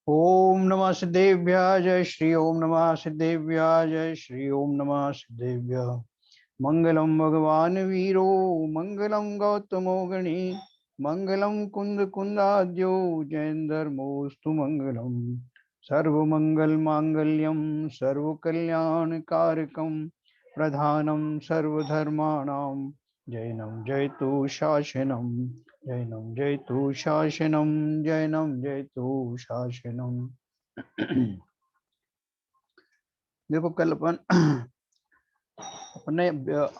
ओम नमः सिद्धेभ्य जय श्री ओम नमः सिद्धेभ्य जय श्री ओम नमः सिद्धेभ्य। मंगलम भगवान वीरो मंगलम गौतमो गणी मंगलम कुंद कुंदाद्यो जयंधर्मोस्तु मंगलम। सर्वमंगल मांगल्यम सर्व कल्याण कारकम प्रधानम सर्वधर्माणाम जैनम जयतु शासनम जैनम जयतु शासनम जैनम जयतु शासनम। देखो कल अपने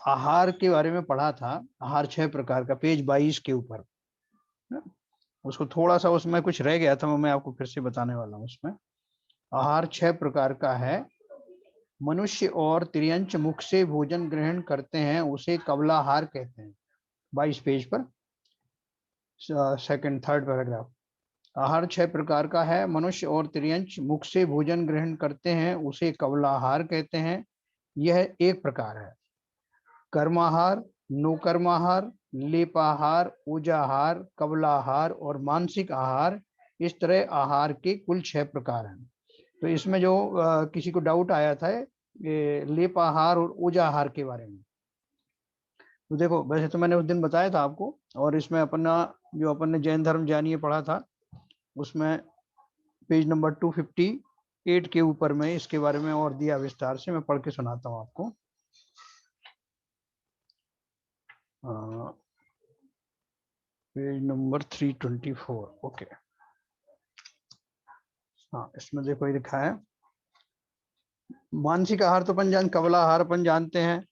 आहार के बारे में पढ़ा था। आहार 6 प्रकार का, पेज 22 के ऊपर। उसको थोड़ा सा उसमें कुछ रह गया था, मैं आपको फिर से बताने वाला हूँ। उसमें आहार 6 प्रकार का है। मनुष्य और तिर्यंच मुख से भोजन ग्रहण करते हैं, उसे कबलाहार कहते हैं। 22 पेज पर सेकंड थर्ड पैराग्राफ। आहार 6 प्रकार का है। मनुष्य और तिर्यंच मुख से भोजन ग्रहण करते हैं, उसे कबलाहार कहते हैं। यह एक प्रकार है। कर्माहार, नौकर्माहार, लेपाहार, ऊजाहार, कबलाहार और मानसिक आहार, इस तरह आहार के कुल 6 प्रकार हैं। तो इसमें जो किसी को डाउट आया था ये लेपाहार और ऊजाहार के बारे में, तो देखो वैसे तो मैंने उस दिन बताया था आपको, और इसमें अपना जो अपन ने जैन धर्म जानिए पढ़ा था, उसमें पेज नंबर 258 के ऊपर में इसके बारे में और दिया विस्तार से। मैं पढ़ के सुनाता हूँ आपको। Page number 324। ओके, हाँ इसमें देखो ये लिखा है। मानसिक आहार तो अपन कबलाहार अपन जानते हैं,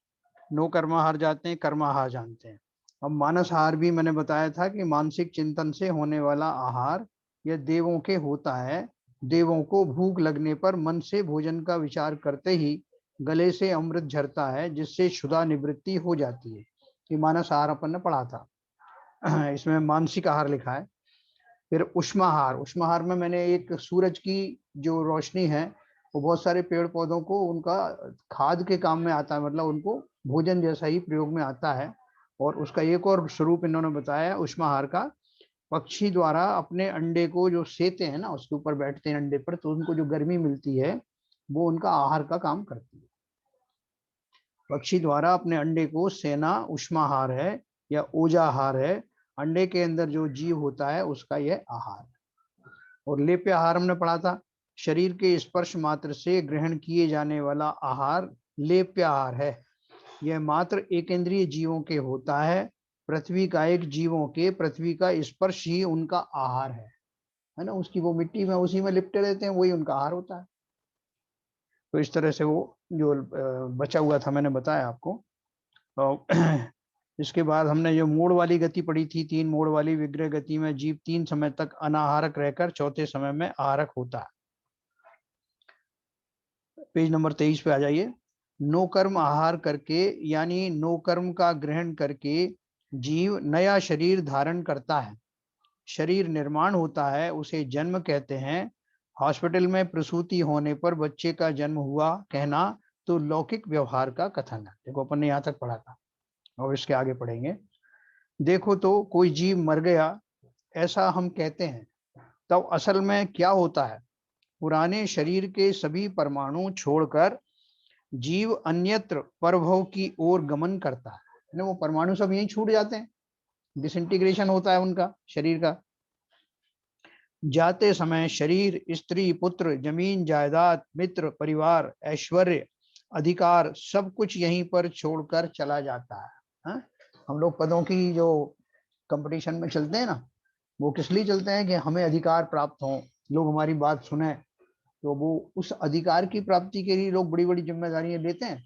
नो कर्माहार जानते हैं, कर्माहार जानते हैं। अब मानस आहार भी मैंने बताया था कि मानसिक चिंतन से होने वाला आहार यह देवों के होता है। देवों को भूख लगने पर मन से भोजन का विचार करते ही गले से अमृत झरता है, जिससे क्षुधा निवृत्ति हो जाती है। ये मानस आहार अपन ने पढ़ा था। इसमें मानसिक आहार लिखा है। फिर उष्माहार, उष्माहार में मैंने एक सूरज की जो रोशनी है वो बहुत सारे पेड़ पौधों को उनका खाद के काम में आता है, मतलब उनको भोजन जैसा ही प्रयोग में आता है। और उसका एक और स्वरूप इन्होंने बताया उष्माहार का। पक्षी द्वारा अपने अंडे को जो सेते हैं ना, उसके ऊपर बैठते हैं अंडे पर, तो उनको जो गर्मी मिलती है वो उनका आहार का काम करती है। पक्षी द्वारा अपने अंडे को सेना उष्माहार है या ऊजाहार है। अंडे के अंदर जो जीव होता है उसका यह आहार है। और लेप्य आहार हमने पढ़ा था। शरीर के स्पर्श मात्र से ग्रहण किए जाने वाला आहार लेप्य आहार है। यह मात्र एकेंद्रीय जीवों के होता है। पृथ्वी का एक जीवों के पृथ्वी का स्पर्श ही उनका आहार है ना। उसकी वो मिट्टी में उसी में लिपटे रहते हैं, वही उनका आहार होता है। तो इस तरह से वो जो बचा हुआ था मैंने बताया आपको। इसके बाद हमने जो मोड़ वाली गति पढ़ी थी, 3 मोड़ वाली विग्रह गति में जीव 3 समय तक अनाहारक रहकर चौथे समय में आहारक होता है। पेज नंबर 23 पे आ जाइए। नोकर्म आहार करके यानी नोकर्म का ग्रहण करके जीव नया शरीर धारण करता है। शरीर निर्माण होता है, उसे जन्म कहते हैं। हॉस्पिटल में प्रसूति होने पर बच्चे का जन्म हुआ कहना तो लौकिक व्यवहार का कथन है। देखो अपन ने यहाँ तक पढ़ा था, और इसके आगे पढ़ेंगे। देखो तो कोई जीव मर गया ऐसा हम कहते हैं, तब असल में क्या होता है? पुराने शरीर के सभी परमाणु छोड़कर जीव अन्यत्र परभव की ओर गमन करता है। वो परमाणु सब यहीं छूट जाते हैं, डिसइंटीग्रेशन होता है उनका शरीर का। जाते समय शरीर, स्त्री, पुत्र, जमीन जायदाद, मित्र, परिवार, ऐश्वर्य, अधिकार सब कुछ यहीं पर छोड़कर चला जाता है। हा? हम लोग पदों की जो कंपटीशन में चलते हैं ना, वो किस लिए चलते हैं? कि हमें अधिकार प्राप्त हो, लोग हमारी बात सुने। तो वो उस अधिकार की प्राप्ति के लिए लोग बड़ी बड़ी जिम्मेदारियां लेते हैं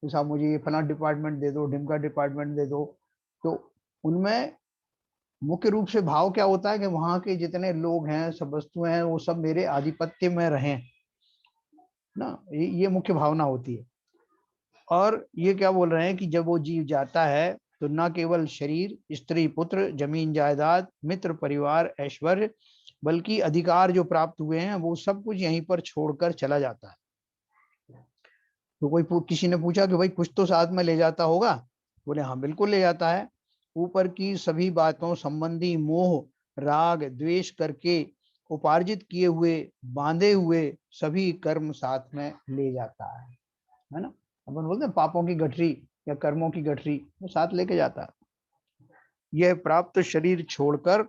कि साहब मुझे ये फला डिपार्टमेंट दे दो, ढिमका डिपार्टमेंट दे दो। तो उनमें मुख्य रूप से भाव क्या होता है कि वहां के जितने लोग हैं, सब वस्तुएं हैं, वो सब मेरे आधिपत्य में रहें ना। ये मुख्य भावना होती है। और ये क्या बोल रहे हैं कि जब वो जीव जाता है तो न केवल शरीर, स्त्री, पुत्र, जमीन जायदाद, मित्र, परिवार, ऐश्वर्य, बल्कि अधिकार जो प्राप्त हुए हैं वो सब कुछ यहीं पर छोड़कर चला जाता है। तो किसी ने पूछा कि भाई कुछ तो साथ में ले जाता होगा? बोले हाँ बिल्कुल ले जाता है। ऊपर की सभी बातों संबंधी मोह, राग, द्वेष करके उपार्जित किए हुए, बांधे हुए सभी कर्म साथ में ले जाता है ना। अपन बोलते हैं पापों की गठरी या कर्मों की गठरी, वो साथ लेके जाता है। यह प्राप्त शरीर छोड़कर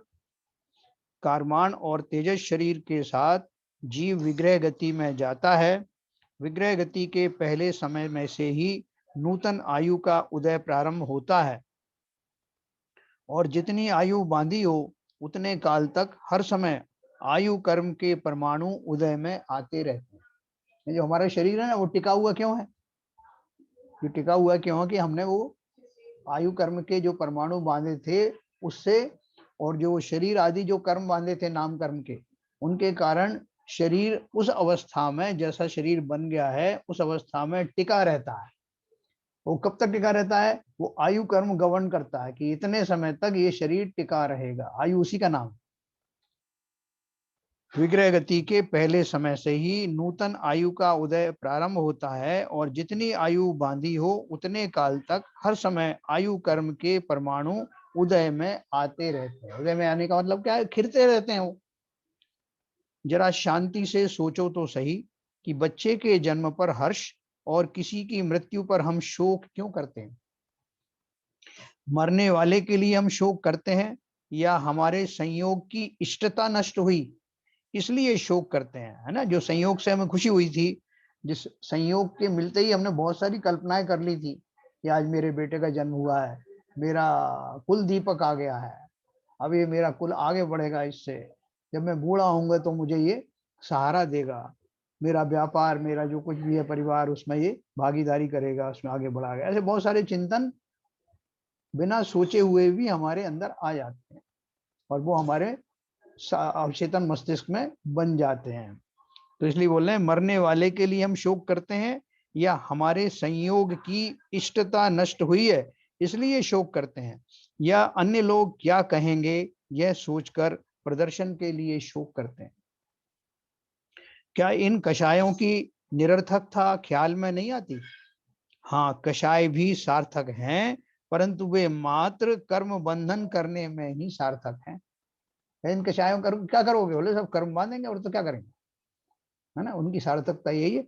कारमान और तेजस शरीर के साथ जीव विग्रह गति में जाता है। विग्रह गति के पहले समय में से ही नूतन आयु का उदय प्रारंभ होता है और जितनी आयु बांधी हो उतने काल तक हर समय आयु कर्म के परमाणु उदय में आते रहते हैं। ये जो हमारा शरीर है ना, वो टिका हुआ क्यों है? ये टिका हुआ क्यों है कि हमने वो आयु कर्म के जो परमाणु बांधे थे उससे, और जो शरीर आदि जो कर्म बांधे थे नाम कर्म के, उनके कारण शरीर उस अवस्था में, जैसा शरीर बन गया है उस अवस्था में टिका रहता है। वो कब तक टिका रहता है? वो आयु कर्म गवर्न करता है कि इतने समय तक ये शरीर टिका रहेगा। आयु उसी का नाम। विग्रह गति के पहले समय से ही नूतन आयु का उदय प्रारंभ होता है और जितनी आयु बांधी हो उतने काल तक हर समय आयु कर्म के परमाणु उदय में आते रहते हैं। उदय में आने का मतलब क्या है? खिरते रहते हैं वो। जरा शांति से सोचो तो सही कि बच्चे के जन्म पर हर्ष और किसी की मृत्यु पर हम शोक क्यों करते हैं? मरने वाले के लिए हम शोक करते हैं या हमारे संयोग की इष्टता नष्ट हुई इसलिए शोक करते हैं, है ना। जो संयोग से हमें खुशी हुई थी, जिस संयोग के मिलते ही हमने बहुत सारी कल्पनाएं कर ली थी कि आज मेरे बेटे का जन्म हुआ है, मेरा कुल दीपक आ गया है, अब ये मेरा कुल आगे बढ़ेगा, इससे जब मैं बूढ़ा होऊंगा तो मुझे ये सहारा देगा, मेरा व्यापार, मेरा जो कुछ भी है परिवार, उसमें ये भागीदारी करेगा, उसमें आगे बढ़ाएगा। ऐसे बहुत सारे चिंतन बिना सोचे हुए भी हमारे अंदर आ जाते हैं और वो हमारे अवचेतन मस्तिष्क में बन जाते हैं। तो इसलिए बोल रहे हैं मरने वाले के लिए हम शोक करते हैं या हमारे संयोग की इष्टता नष्ट हुई है इसलिए शोक करते हैं, या अन्य लोग क्या कहेंगे यह सोचकर प्रदर्शन के लिए शोक करते हैं। क्या इन कषायों की निरर्थकता ख्याल में नहीं आती? हाँ, कषाय भी सार्थक हैं, परंतु वे मात्र कर्म बंधन करने में ही सार्थक हैं। इन कषायों कर्म क्या करोगे? बोले सब कर्म बांधेंगे और तो क्या करेंगे, है ना। उनकी सार्थकता यही है।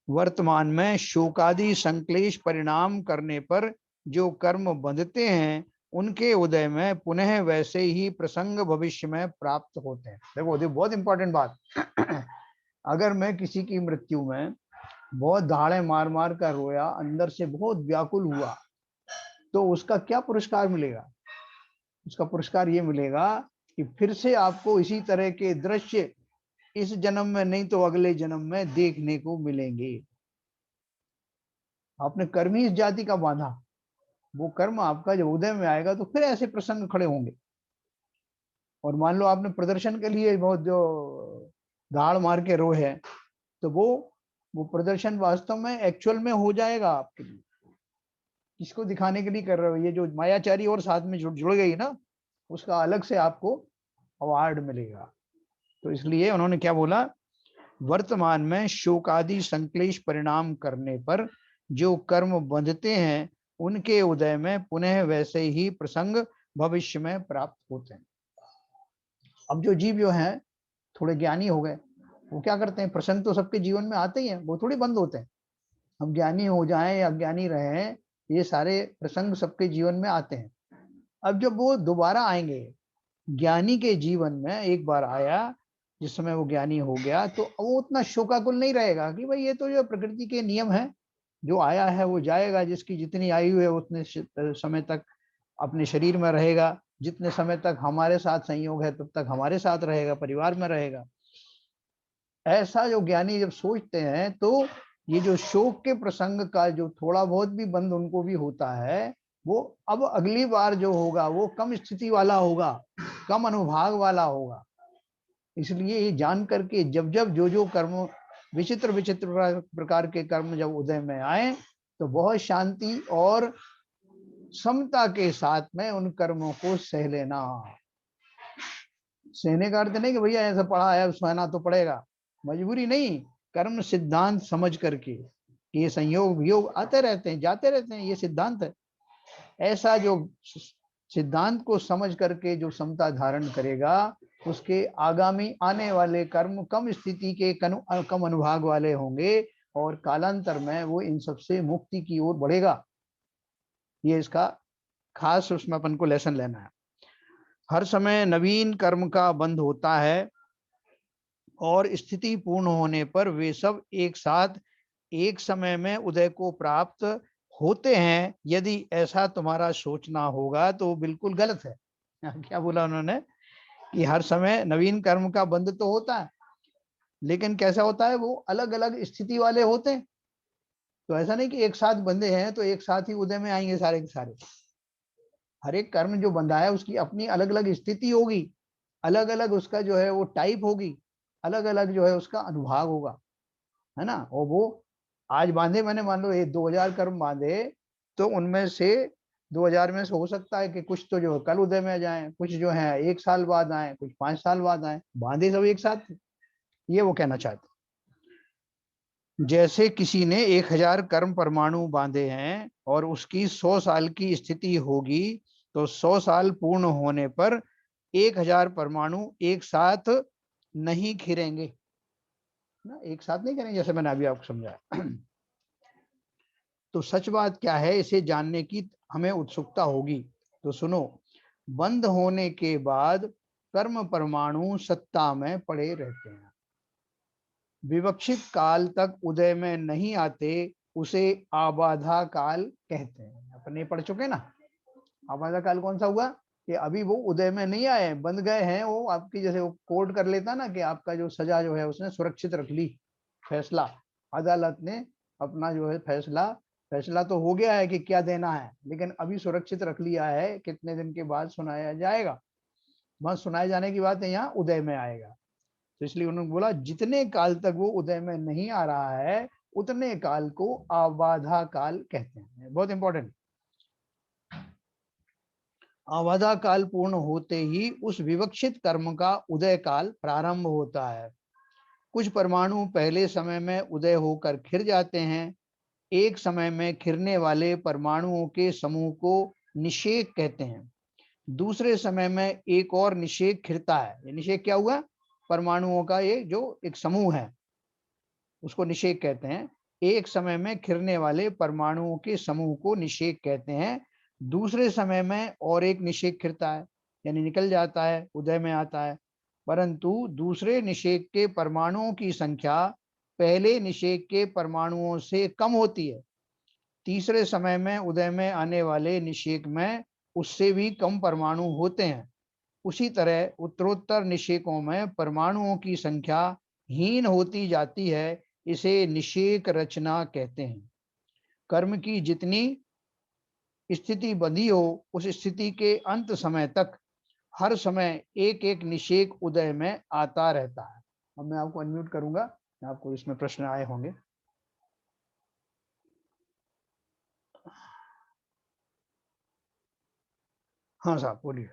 वर्तमान में शोकादि संक्लेश परिणाम करने पर जो कर्म बंधते हैं उनके उदय में पुनः वैसे ही प्रसंग भविष्य में प्राप्त होते हैं। देखो बहुत इंपॉर्टेंट बात। अगर मैं किसी की मृत्यु में बहुत दहाड़े मार मार कर रोया, अंदर से बहुत व्याकुल हुआ, तो उसका क्या पुरस्कार मिलेगा? उसका पुरस्कार ये मिलेगा कि फिर से आपको इसी तरह के दृश्य इस जन्म में नहीं तो अगले जन्म में देखने को मिलेंगे। आपने कर्म ही इस जाति का बांधा, वो कर्म आपका जब उदय में आएगा तो फिर ऐसे प्रसंग खड़े होंगे। और मान लो आपने प्रदर्शन के लिए बहुत जो दाड़ मार के रोए है, तो वो प्रदर्शन वास्तव में एक्चुअल में हो जाएगा आपके लिए। किसको दिखाने के लिए कर रहे हो? ये जो मायाचारी और साथ में जुड़ गई ना, उसका अलग से आपको अवार्ड मिलेगा। तो इसलिए उन्होंने क्या बोला, वर्तमान में शोकादि संक्लेश परिणाम करने पर जो कर्म बंधते हैं उनके उदय में पुनः वैसे ही प्रसंग भविष्य में प्राप्त होते हैं। अब जो जीव जो हैं थोड़े ज्ञानी हो गए, वो क्या करते हैं? प्रसंग तो सबके जीवन में आते ही हैं, वो थोड़ी बंद होते हैं। हम ज्ञानी हो जाएं या अज्ञानी रहे, ये सारे प्रसंग सबके जीवन में आते हैं। अब जब वो दोबारा आएंगे, ज्ञानी के जीवन में एक बार आया, जिस समय वो ज्ञानी हो गया, तो वो उतना शोकाकुल नहीं रहेगा कि भाई ये तो जो प्रकृति के नियम है, जो आया है वो जाएगा, जिसकी जितनी आयु है उतने समय तक अपने शरीर में रहेगा, जितने समय तक हमारे साथ संयोग है तब तक हमारे साथ रहेगा, परिवार में रहेगा। ऐसा जो ज्ञानी जब सोचते हैं तो ये जो शोक के प्रसंग का जो थोड़ा बहुत भी बंध उनको भी होता है, वो अब अगली बार जो होगा वो कम स्थिति वाला होगा, कम अनुभाग वाला होगा। इसलिए ये जान करके जब जब जो कर्म विचित्र विचित्र प्रकार के कर्म जब उदय में आए, तो बहुत शांति और समता के साथ में उन कर्मों को सह लेना। सहने का अर्थ नहीं कि भैया ऐसा पढ़ा है सहना तो पड़ेगा, मजबूरी नहीं, कर्म सिद्धांत समझ करके ये संयोग वियोग आते रहते हैं, जाते रहते हैं, ये सिद्धांत है। ऐसा जो सिद्धांत को समझ करके जो समता धारण करेगा, उसके आगामी आने वाले कर्म कम स्थिति के कम अनुभाग वाले होंगे और कालांतर में वो इन सबसे मुक्ति की ओर बढ़ेगा। ये इसका खास उसमें अपन को लेसन लेना है। हर समय नवीन कर्म का बंध होता है और स्थिति पूर्ण होने पर वे सब एक साथ एक समय में उदय को प्राप्त होते हैं। यदि ऐसा तुम्हारा सोचना होगा तो बिल्कुल गलत है। क्या बोला उन्होंने कि हर समय नवीन कर्म का बंध तो होता है, लेकिन कैसा होता है, वो अलग अलग स्थिति वाले होते हैं। तो ऐसा नहीं कि एक साथ बंधे हैं तो एक साथ ही उदय में आएंगे सारे के सारे। हर एक कर्म जो बंधा है उसकी अपनी अलग अलग स्थिति होगी, अलग अलग उसका जो है वो टाइप होगी, अलग अलग जो है उसका अनुभाग होगा, है ना। और वो आज बांधे, मैंने मान लो ये 2000 कर्म बांधे, तो उनमें से 2000 में से हो सकता है कि कुछ तो जो है कल उदय में जाए, कुछ जो है 1 साल बाद आए, कुछ 5 साल बाद आए, बांधे सब एक साथ। ये वो कहना चाहते। जैसे किसी ने 1000 कर्म परमाणु बांधे हैं और उसकी 100 साल की स्थिति होगी, तो 100 साल पूर्ण होने पर 1000 परमाणु एक साथ नहीं खिरेंगे ना, एक साथ नहीं करेंगे, जैसे मैंने अभी आपको समझाया। तो सच बात क्या है, इसे जानने की हमें उत्सुकता होगी। तो सुनो, बंद होने के बाद कर्म परमाणु सत्ता में पड़े रहते हैं, विवक्षित काल तक उदय में नहीं आते, उसे आबाधा काल कहते हैं। अपने पढ़ चुके ना, आबाधा काल कौन सा हुआ कि अभी वो उदय में नहीं आए, बंद गए हैं। वो आपकी जैसे वो कोर्ट कर लेता ना कि आपका जो सजा जो है उसने सुरक्षित रख ली, फैसला अदालत ने अपना जो है फैसला तो हो गया है कि क्या देना है, लेकिन अभी सुरक्षित रख लिया है, कितने दिन के बाद सुनाया जाएगा। बस सुनाए जाने की बात है, यहाँ उदय में आएगा। तो इसलिए उन्होंने बोला जितने काल तक वो उदय में नहीं आ रहा है उतने काल को आबाधा काल कहते हैं। बहुत इंपॉर्टेंट। आबाधा काल पूर्ण होते ही उस विवक्षित कर्म का उदय काल प्रारंभ होता है। कुछ परमाणु पहले समय में उदय होकर खिर जाते हैं। एक समय में खिरने वाले परमाणुओं के समूह को निषेक कहते हैं। दूसरे समय में एक और निषेक खिरता है। ये निषेक क्या हुआ, परमाणुओं का ये जो एक समूह है उसको निषेक कहते हैं। एक समय में खिरने वाले परमाणुओं के समूह को निषेक कहते हैं। दूसरे समय में और एक निषेक खिरता है, यानी निकल जाता है, उदय में आता है, परंतु दूसरे निषेक के परमाणुओं की संख्या पहले निषेक के परमाणुओं से कम होती है। तीसरे समय में उदय में आने वाले निषेक में उससे भी कम परमाणु होते हैं। उसी तरह उत्तरोत्तर निषेकों में परमाणुओं की संख्या हीन होती जाती है। इसे निषेक रचना कहते हैं। कर्म की जितनी स्थिति बंधी हो, उस स्थिति के अंत समय तक हर समय एक एक निषेक उदय में आता रहता है। अब मैं आपको अनम्यूट करूंगा, आपको इसमें प्रश्न आए होंगे। हाँ साहब बोलिए।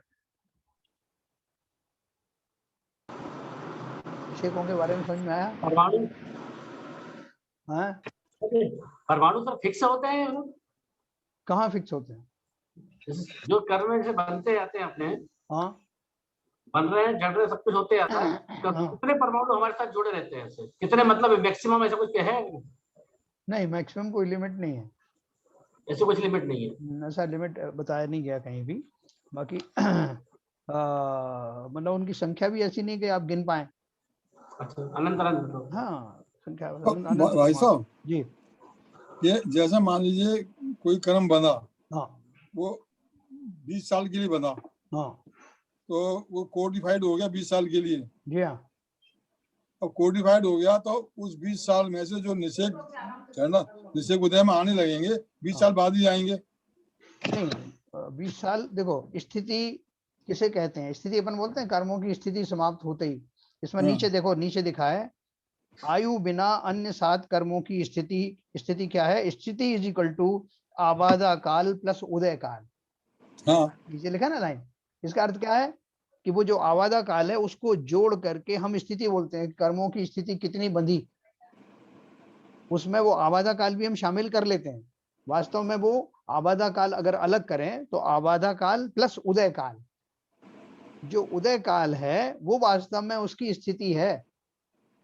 निषेकों के बारे में समझ में आया? परमाणु, हाँ परमाणु सर फिक्स होते हैं? कहाँ फिक्स होते हैं? जो कर्म में से बनते जाते हैं अपने, हाँ बन रहे हैं, जड़ रहे, सब कुछ होते जाता है। हाँ। कितने परमाणु हमारे साथ जुड़े रहते हैं ऐसे? कितने, मतलब मैक्सिमम ऐसा कुछ है? नहीं, मैक्सिमम कोई लिमिट नहीं है, ऐसे कुछ लिमिट नहीं है। ऐसा लिमिट बताया नहीं गया कहीं भी। बाकी मतलब उनकी संख्या भी ऐसी नहीं कि आप गिन पाए। अच्छा, अनंत अनंत। हाँ, संख्या भाई साहब जी, ये जैसे मान लीजिए कोई कर्म बना, हाँ वो 20 साल के लिए बना, हाँ तो वो कोडिफाइड हो गया 20 साल के लिए। जी हाँ। अब कोडिफाइड हो गया तो उस 20 साल में से जो निषेक है ना, निषेक उदय में आने लगेंगे 20 साल बाद ही आएंगे। नहीं, 20 साल देखो, स्थिति किसे कहते हैं? स्थिति अपन बोलते हैं कर्मों की स्थिति समाप्त होते ही। इसमें नीचे देखो, नीचे लिखा है आयु बिना अन्य 7 कर्मों की स्थिति। स्थिति क्या है? स्थिति इज इक्वल टू आबादा काल प्लस उदय काल। हाँ, नीचे लिखा ना लाइन। इसका अर्थ क्या है कि वो जो आवादा काल है उसको जोड़ करके हम स्थिति बोलते हैं। कर्मों की स्थिति कितनी बंधी, उसमें वो आवादा काल भी हम शामिल कर लेते हैं। वास्तव में वो आबादा काल अगर अलग करें तो आबादा काल प्लस उदय काल, जो उदय काल है वो वास्तव में उसकी स्थिति है।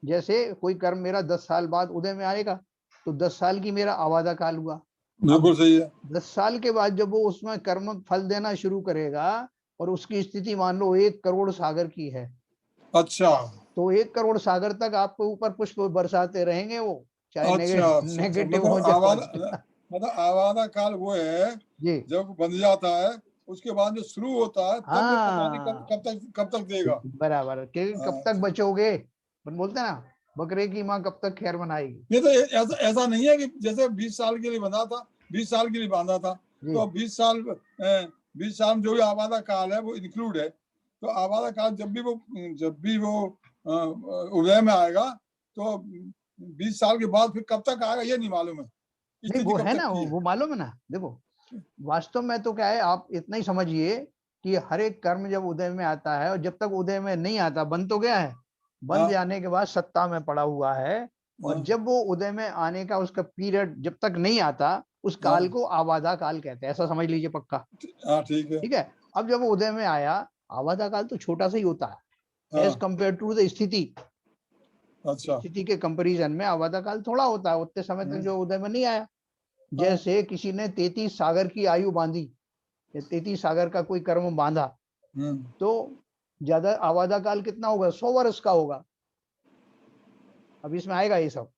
जैसे कोई कर्म मेरा 10 साल बाद उदय में आएगा तो 10 साल की मेरा आबादा काल हुआ। बिल्कुल सही है। 10 साल के बाद जब वो उसमें कर्म फल देना शुरू करेगा और उसकी स्थिति मान लो 1 करोड़ सागर की है, अच्छा तो 1 करोड़ सागर तक आपके ऊपर पुष्प बरसाते रहेंगे वो, चाहे अच्छा नेगेटिव हो मतलब चाहे आवादा पॉजिटिव। मतलब आवादा काल वो है जी जब बंध जाता है, उसके बाद जो शुरू होता है तब वो पता नहीं हाँ कब तक देगा। बराबर, कि कब तक हाँ। बचोगे, बोलते हैं ना बकरे की माँ कब तक खैर बनाएगी। ये तो ऐसा ऐसा नहीं है कि जैसे 20 साल के लिए बंधा था, 20 साल के लिए बांधा था, जी तो 20 साल 20 साल में जो भी आबादा काल है वो इंक्लूड है। तो आबादा काल जब भी वो उदय में आएगा तो 20 साल के बाद फिर कब तक आएगा ये नहीं मालूम है, नहीं स्थिति वो कब है तक ना, की है। वो मालूम है ना। देखो वास्तव में तो क्या है, आप इतना ही समझिए कि हर एक कर्म जब उदय में आता है और जब तक उदय में नहीं आता, बन तो गया है, बन हाँ जाने के बाद सत्ता में पड़ा हुआ है, और हाँ जब वो उदय में आने का उसका पीरियड जब तक नहीं आता, उस काल हाँ को आबादा काल कहते हैं, ऐसा समझ लीजिए पक्का। हाँ ठीक है। ठीक है, अब जब वो उदय में आया, आबादा काल तो छोटा सा ही होता है एज हाँ कंपेयर टू द स्थिति। अच्छा स्थिति के कंपैरिजन में आबादा काल थोड़ा होता है, उतने समय तक जो उदय में नहीं आया। हाँ जैसे किसी ने 33 सागर की आयु बांधी, 33 सागर का कोई कर्म बांधा, तो ज्यादा आबादा काल कितना होगा, 100 वर्ष का होगा। अब इसमें आएगा ये सब।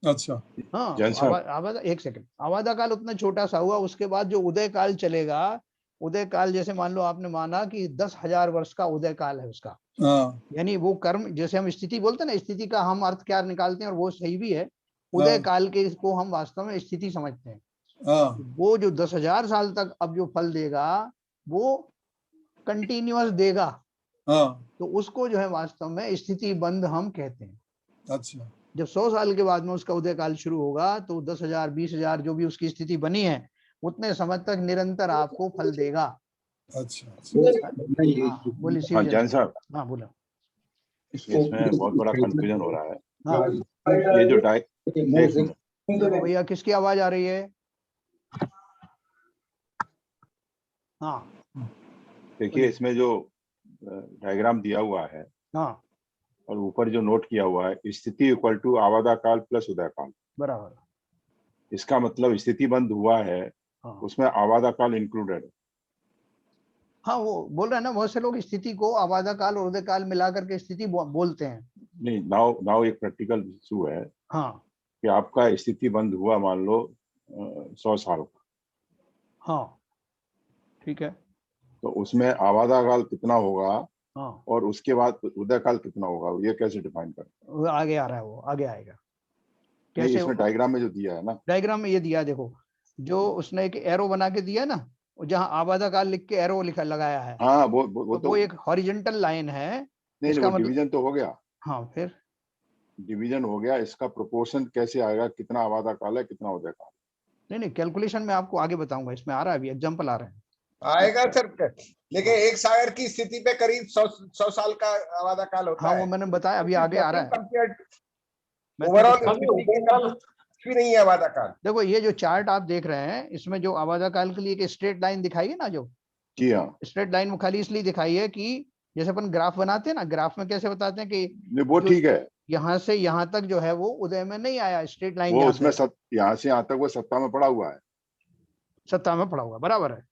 अच्छा हाँ जैन तो साहब, आबादा, एक सेकंड, आबादा काल उतना छोटा सा हुआ, उसके बाद जो उदय काल चलेगा, उदय काल जैसे मान लो आपने माना कि 10,000 वर्ष का उदय काल है उसका, हाँ यानी वो कर्म, जैसे हम स्थिति बोलते हैं ना, स्थिति का हम अर्थ क्या निकालते हैं और वो सही भी है, उदय हाँ काल के इसको हम वास्तव में स्थिति समझते हैं। हाँ वो जो 10,000 साल तक अब जो फल देगा वो कंटिन्यूअस देगा, हाँ तो उसको जो है वास्तव में स्थिति बंध हम कहते हैं। अच्छा जब 100 साल के बाद में उसका उदय काल शुरू होगा तो 10,000 20,000 जो भी उसकी स्थिति बनी है उतने समय तक निरंतर आपको फल देगा। अच्छा अच्छा हाँ बोलिए शिव हाँ जैन जैन साहब। साहब, हाँ बोलो। इसमें बहुत बड़ा कंफ्यूजन हो रहा है। हाँ ये जो एक मिनट, देखो भैया किसकी आवाज आ रही है। हाँ देखिए बोलिए। इसमें जो डायग्राम दिया हुआ है हाँ और ऊपर जो नोट किया हुआ है, स्थिति इक्वल टू आवादा काल प्लस उदय काल, बराबर। इसका मतलब स्थिति बंद हुआ है, हाँ उसमें आवादा काल इंक्लूडेड है। हाँ वो बोल रहे हैं ना, बहुत से लोग स्थिति को आबादा काल और उदय काल मिला करके स्थिति बोलते हैं। नहीं, नाउ एक प्रैक्टिकल इशू है हाँ कि आपका स्थिति बंद हुआ मान लो 100 साल का, हाँ ठीक है। तो उसमें आवादा काल कितना होगा हाँ और उसके बाद उदय काल कितना होगा, ये कैसे डिफाइन करें? वो आगे आ रहा है, वो आगे आएगा नहीं, कैसे। इसमें डायग्राम में जो दिया है ना, डायग्राम में ये दिया देखो, जो उसने एक एरो बना के दिया ना, जहाँ आबादा काल लिख के एरो लिखा लगाया है, हाँ वो तो तो वो एक हॉरिजेंटल लाइन है। नहीं नहीं, वो इसका मतलब, डिवीजन तो हो गया, हाँ फिर डिवीजन हो गया, इसका प्रोपोर्शन कैसे आएगा, कितना आवादा काल है कितना उदय काल? नहीं नहीं, कैलकुलेशन में आपको आगे बताऊंगा, इसमें आ रहा है, अभी एग्जाम्पल आ रहे हैं। आएगा सर, लेकिन एक सागर की स्थिति पे करीब 100 साल का आवादा काल होता हाँ है। वो मैंने बताया, अभी आगे आ रहा है। ओवरऑल मैथमेटिक्स भी नहीं है आवादा काल। देखो ये जो चार्ट आप देख रहे हैं, इसमें जो आबादा काल के लिए एक स्ट्रेट लाइन दिखाई है ना, जो जी हाँ, स्ट्रेट लाइन में खाली इसलिए दिखाई है कि जैसे अपन ग्राफ बनाते हैं ना, ग्राफ में कैसे बताते हैं कि नहीं वो जो ठीक है, यहाँ से यहाँ तक जो है वो उदय में नहीं आया, स्ट्रेट लाइन वो जहाँ उसमें से यहाँ से यहाँ तक वो सत्ता में पड़ा हुआ है। सत्ता में पड़ा हुआ, बराबर है।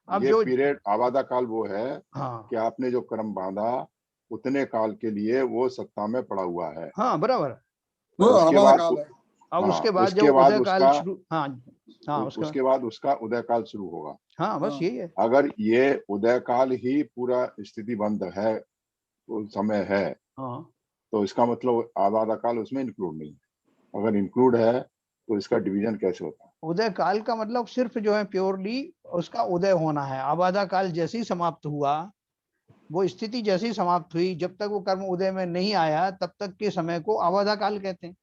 अब ये जो पीरियड आवादा काल वो है हाँ कि आपने जो कर्म बांधा उतने काल के लिए वो सत्ता में पड़ा हुआ है। हाँ बराबर है। वो उसके आबादा बाद काल है। अब हाँ, उसके बाद उसके जब बाद उदय काल उसका शुरू, हाँ हाँ उसके बाद उसका उदय काल शुरू होगा। हाँ बस हाँ। यही है। अगर ये उदय काल ही पूरा स्थिति बंद है, उस समय है, हाँ तो इसका मतलब आवादा काल उसमें इंक्लूड नहीं है। अगर इंक्लूड है तो इसका डिवीजन कैसे होता है? उदय काल का मतलब सिर्फ जो है प्योरली उसका उदय होना है। आबादा काल जैसे ही समाप्त हुआ, वो स्थिति जैसे ही समाप्त हुई, जब तक वो कर्म उदय में नहीं आया तब तक के समय को आबादा काल कहते हैं।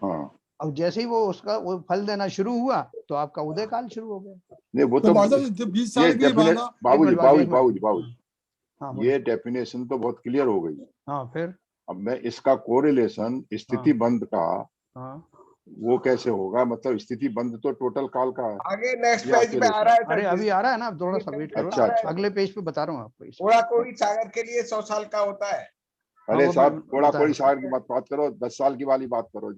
हाँ अब जैसे ही वो उसका वो फल देना शुरू हुआ तो आपका उदय काल शुरू हो गया। नहीं, वो तो तो भाई साहब जब 20 ये साल के लिए डेफिनेट बांधा, एक बाबूजी मिनट बाद, बाबूजी एक मिनट। बाबूजी बाबूजी हाँ बोलो। ये डेफिनेशन तो बहुत क्लियर हो गई। हाँ फिर अब मैं इसका कोरिलेशन हाँ स्थिति बंद का हाँ वो कैसे होगा? मतलब स्थिति बंद तो टोटल काल का है। आगे नेक्स्ट या पेज पे आ रहा है अरे सर। अभी आ रहा है ना, आप थोड़ा सा वेट करो अच्छा, ना, अच्छा। अगले पेज पे बता रहा हूँ आपको इसमें। थोड़ा कोई सागर के लिए 100 साल का होता है। अरे वो साहब, मैं थोड़ा बता कोई रहा साल की बात करो, 10 साल की वाली बात करो,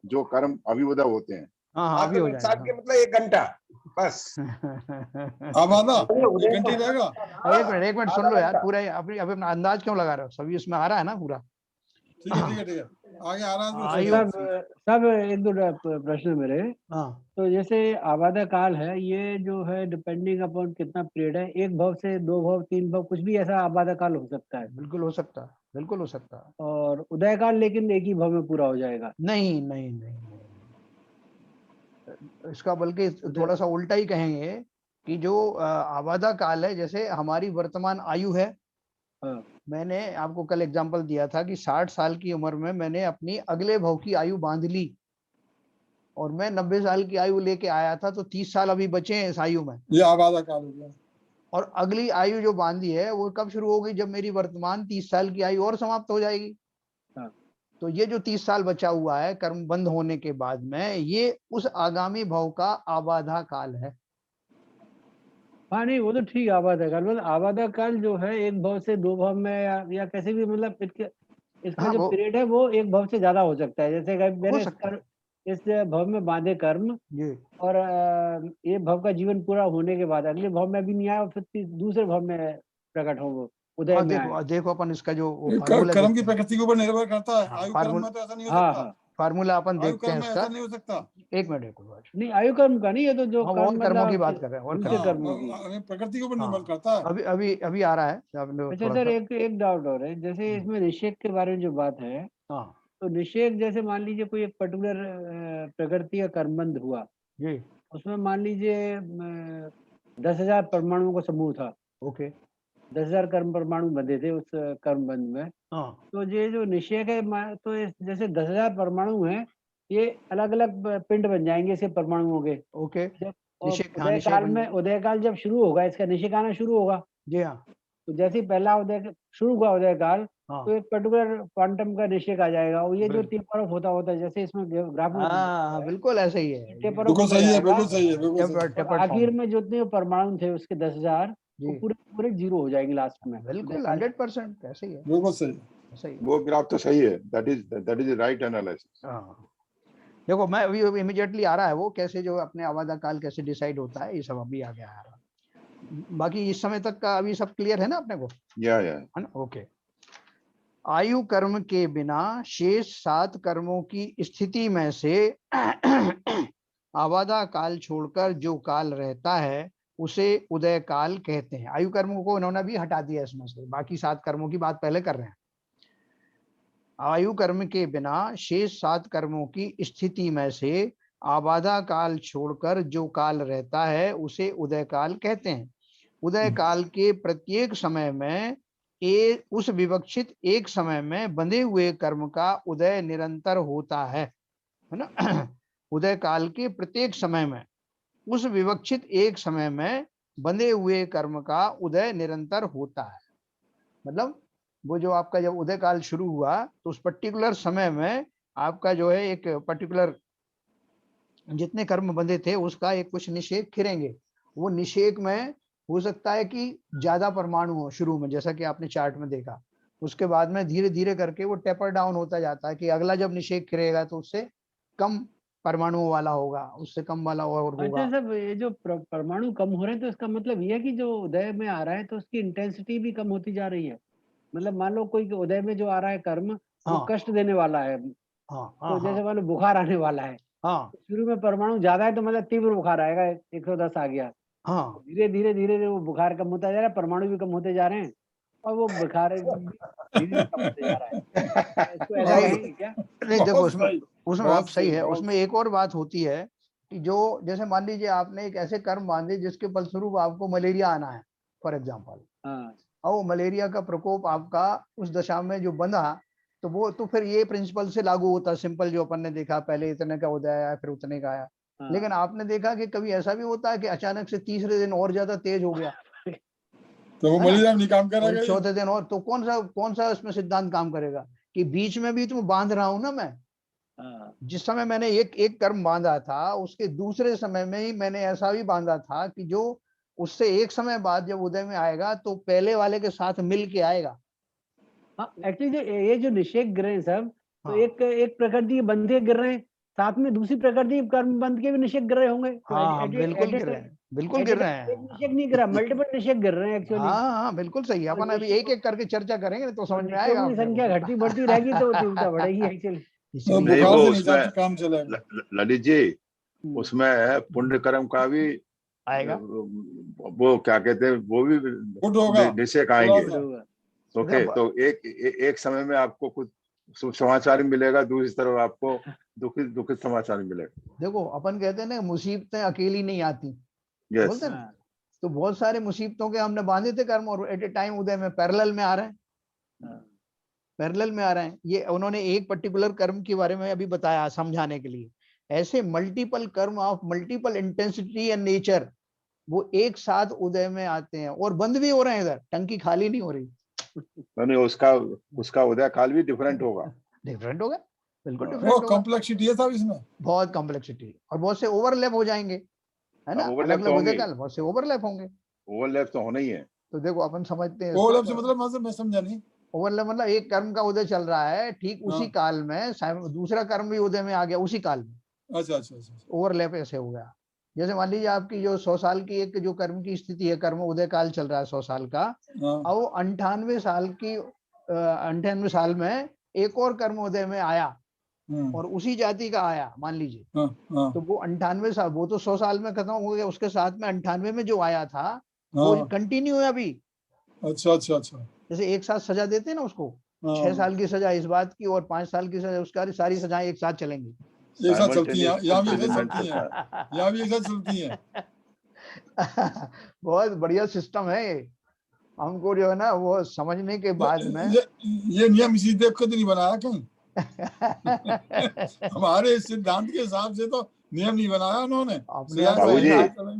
जो कर्म अभिउदय होते हैं। हाँ हाँ हाँ अभी तो हो 10 साल के जाएगा। मतलब 1 घंटा बस। आबादा उदय 1 घंटे रहेगा। एक मिनट सुन लो यार, पूरा अभी अभी अपना अंदाज क्यों लगा रहे हो, सभी इसमें आ रहा है ना पूरा। ठीक है, ठीक है, ठीक है, आगे आ रहा है तो आयु- सुनिए। सब एक दो प्रश्न मेरे। हाँ तो जैसे आबादा काल है, ये जो है डिपेंडिंग अपॉन कितना पीरियड है, 1 भव से 2 भव 3 भव कुछ भी ऐसा आबादा काल हो सकता है। बिल्कुल हो सकता है, बिल्कुल हो सकता है। और उदय काल लेकिन एक ही भव में पूरा हो जाएगा। नहीं नहीं नहीं, इसका बल्कि थोड़ा सा उल्टा ही कहेंगे कि जो आबादा काल है, जैसे हमारी वर्तमान आयु है, हाँ। मैंने आपको कल एग्जांपल दिया था कि 60 साल की उम्र में मैंने अपनी अगले भव की आयु बांध ली, और मैं 90 साल की आयु लेके आया था, तो 30 साल अभी बचे हैं इस आयु में, ये आबादा काल हो गया। और अगली आयु जो बांधी है वो कब शुरू होगी, जब मेरी वर्तमान 30 साल की आयु और समाप्त हो जाएगी। हाँ। तो ये जो 30 साल बचा हुआ है कर्म बंद होने के बाद में, ये उस आगामी भव का आबाधा काल है। हाँ नहीं, वो तो ठीक है। आबादा काल मतलब आबादा काल जो है 1 भव से 2 भव में या कैसे भी, मतलब इसका हाँ, जो वो पीरियड है वो 1 भव से ज्यादा हो सकता है। जैसे कि हो मेरे सकता है इस भव में बांधे कर्म, ये। और ये भव का जीवन पूरा होने के बाद अगले भव में भी नहीं आया, और फिर दूसरे भव में प्रकट हो, वो उदय हाँ में आए। देखो देखो अपन इसका जो कर्म फार्मूला की प्रकृति के ऊपर निर्भर करता है। हाँ, आयु कर्म फार्मूला में तो ऐसा नहीं हो हाँ सकता। हाँ। फार्मूला अपन आयु देखते कर्म हैं में इसका। ऐसा नहीं हो सकता। एक मिनट देखो, नहीं, आयु कर्म का नहीं, ये तो जो हम कर्म और कर्मों की मतलब बात कर रहे हैं, और दूसरे कर्मों कर्मों की। प्रकृति के ऊपर निर्भर हाँ करता है। अभी अभी अभी आ रहा है, आपने अच्छा थोड़ा सर, सा। एक डाउट और है। जैसे इसमें निषेक के बारे में जो बात है, हाँ तो निषेक जैसे मान लीजिए कोई एक पर्टिकुलर प्रकृति का कर्मबंध हुआ, जी उसमें मान लीजिए 10,000 परमाणुओं का समूह था, ओके 10,000 कर्म परमाणु बंधे थे उस कर्मबंध में। हाँ तो ये जो निषेक है, तो जैसे 10,000 परमाणु हैं, ये अलग अलग पिंड बन जाएंगे इसके परमाणुओं के। ओके जब निषेक, हाँ उदय निषेक काल बन में, जाएगा। उदय काल जब शुरू होगा, इसका निषेक आना शुरू होगा। जी हाँ तो जैसे ही पहला उदय शुरू हुआ उदय काल, हाँ तो एक पर्टिकुलर क्वांटम का निषेक आ जाएगा। और ये जो बिल्कुल। टेपर ऑफ होता होता है, जैसे इसमें ग्राफ में हाँ बिल्कुल ऐसे ही है टेपर ऑफ बिल्कुल होता सही है, जाएगा। बिल्कुल सही है, बिल्कुल सही है। और टेपर्ड आखिर फॉर्म। में जितने परमाणु थे उसके 10,000, वो जी पूरे पूरे जीरो हो जाएंगे लास्ट में। उदय बिल्कुल काल 100% ऐसे ही है, बिल्कुल सही। ऐसे ही है। वो ग्राफ तो सही है। That is right analysis. हाँ देखो, मैं अभी इमीडिएटली आ रहा है वो कैसे, जो अपने आबादा काल कैसे डिसाइड होता है, ये सब अभी आगे आ रहा है। बाकी इस समय तक का अभी सब क्लियर है ना अपने को, या है ना? ओके। आयु कर्म के बिना शेष 7 कर्मों की स्थिति में से आबादा काल छोड़कर जो काल रहता है उसे उदय काल कहते हैं। आयु कर्मों को इन्होंने भी हटा दिया इसमें से, बाकी 7 कर्मों की बात पहले कर रहे हैं। आयु कर्म के बिना शेष 7 कर्मों की स्थिति में से आबादा काल छोड़कर जो काल रहता है उसे उदय काल कहते हैं। उदय काल के प्रत्येक समय में उस विवक्षित एक समय में बंधे हुए कर्म का उदय निरंतर होता है ना? उदय काल के प्रत्येक समय में उस विवक्षित एक समय में बंधे हुए कर्म का उदय निरंतर होता है। मतलब वो जो आपका जब उदय काल शुरू हुआ, तो उस पर्टिकुलर समय में आपका जो है एक पर्टिकुलर जितने कर्म बंधे थे उसका एक कुछ निषेक खिरेंगे। वो निषेक में हो सकता है कि ज्यादा परमाणु हो शुरू में, जैसा कि आपने चार्ट में देखा। उसके बाद में धीरे धीरे करके वो टेपर डाउन होता जाता है कि अगला जब निषेक खिरेगा तो उससे कम परमाणुओं वाला होगा, उससे कम वाला और होगा। अच्छा सर, ये जो परमाणु कम हो रहे हैं, तो इसका मतलब ये है कि जो उदय में आ रहा है तो उसकी इंटेंसिटी भी कम होती जा रही है। मतलब मान लो कोई उदय में जो आ रहा है कर्म, वो हाँ कष्ट देने वाला है। हाँ तो हाँ जैसे हाँ मान लो बुखार आने वाला है, हाँ शुरू में परमाणु ज्यादा है तो मतलब तीव्र बुखार आएगा, 110 आ गया। हाँ। धीरे धीरे धीरे धीरे वो बुखार कम होता जा रहा है, परमाणु भी कम होते जा रहे हैं, और वो बुखार धीरे धीरे कम होते जा रहा है। इसको ऐसा बहुत कहेंगे क्या? नहीं देखो, बहुत उसमें सही, उसमें बहुत आप सही है। बहुत उसमें एक और बात होती है कि जो जैसे मान लीजिए आपने एक ऐसे कर्म बांधे जिसके फलस्वरूप आपको मलेरिया आना है फॉर एग्जाम्पल, हाँ और वो मलेरिया का प्रकोप आपका उस दशा में जो बंधा, तो वो तो फिर ये प्रिंसिपल से लागू होता है। सिंपल जो अपन ने देखा, पहले इतने का उदय आया फिर उतने का आया। हाँ। लेकिन आपने देखा कि कभी ऐसा भी होता है कि अचानक से तीसरे दिन और ज्यादा तेज हो गया, तो वो है ना? मलेरिया नहीं काम और करेगा ये। चौथे दिन और, तो कौन सा इसमें सिद्धांत काम करेगा कि बीच में भी तो बांध रहा हूं ना मैं, हाँ। जिस समय मैंने एक एक कर्म बांधा था, उसके दूसरे समय में ही मैंने ऐसा भी बांधा था कि जो उससे एक समय बाद जब उदय में आएगा तो पहले वाले के साथ मिल के आएगा। हाँ, एक्चुअली ये जो निषेध गिर रहे हैं सब, तो हाँ। एक प्रकृति के बंध के गिर रहे हैं, साथ में दूसरी प्रकृति के कर्म बंध के भी निषेध गिर रहे होंगे। तो हाँ, बिल्कुल गिर रहे हैं, बिल्कुल गिर रहे एक हैं। निषेध नहीं गिरा, मल्टीपल निषेध गिर रहे हैं एक्चुअली। हाँ हाँ, बिल्कुल सही है। अपन अभी एक एक करके चर्चा करेंगे तो समझ में आएगा निषेधों की अपने संख्या को। घटती बढ़ती रहेगी तो तीव्रता बढ़ेगी एक्चुअली। तो इसलिए नहीं, बुखार वो से नहीं उसमें जाती, काम चलेगा। ललित जी, उसमें पुण्य कर्म का भी आएगा। वो क्या कहते हैं, वो भी गुड होगा, निषेक आएंगे। थोड़ा सा। ओके, तो एक समय में आपको कुछ शुभ समाचार मिलेगा, दूसरी तरफ आपको दुखित दुखित समाचार मिलेगा। देखो, अपन कहते हैं ना मुसीबतें अकेली नहीं आती, यस, बोलते हैं ना। तो बहुत सारे मुसीबतों के हमने बांधे थे कर्म और एट ए टाइम उदय में पैरेलल में आ रहे हैं, पैरेलल में आ रहे हैं। ये उन्होंने एक पर्टिकुलर कर्म के बारे में अभी बताया समझाने के लिए। ऐसे मल्टीपल कर्म of multiple intensity and nature वो एक साथ उदय में आते हैं और बंद भी हो रहे हैं, इधर टंकी खाली नहीं हो रही। नहीं, उसका उदय काल भी डिफरेंट होगा। डिफरेंट होगा, बिल्कुल वो डिफरेंट होगा। कॉम्प्लेक्सिटी है साहब इसमें, बहुत कॉम्प्लेक्सिटी और बहुत से ओवरलैप हो जाएंगे, है ना। ओवरलैप अलग तो अलग होंगे, उदय काल बहुत से ओवरलैप होंगे। ओवरलैप तो होना ही है। तो देखो अपन समझते हैं ओवरलैप से मतलब मैं समझा नहीं। ओवरलैप मतलब एक कर्म का उदय चल रहा है, ठीक उसी हाँ। काल में दूसरा कर्म भी उदय में आ गया उसी काल में। अच्छा अच्छा अच्छा। ओवरलैप ऐसे हो गया। जैसे मान लीजिए आपकी जो 100 साल की एक जो कर्म की स्थिति है, कर्म उदय काल चल रहा है 100 साल का, हाँ और वो 98 साल में एक और कर्म उदय में आया और उसी जाति का आया मान लीजिए, तो वो 98 साल, वो तो 100 साल में खत्म हो गया, उसके साथ में 98 में जो आया था वो कंटिन्यू है अभी। अच्छा अच्छा अच्छा। जैसे एक साथ सजा देते हैं ना उसको, 6 साल की सजा इस बात की और 5 साल की सजा उसका, सारी सजाएं एक साथ चलेंगी। एक साथ चलती हैं, यहाँ भी एक साथ चलती हैं, यहाँ भी एक साथ चलती हैं। बहुत बढ़िया सिस्टम है ये। हमको जो है ना वो समझने के बाद में ये नियम इसी देख के तो नहीं बनाया कहीं। हमारे सिद्धांत के हिसाब से तो नियम नहीं बनाया उन्होंने।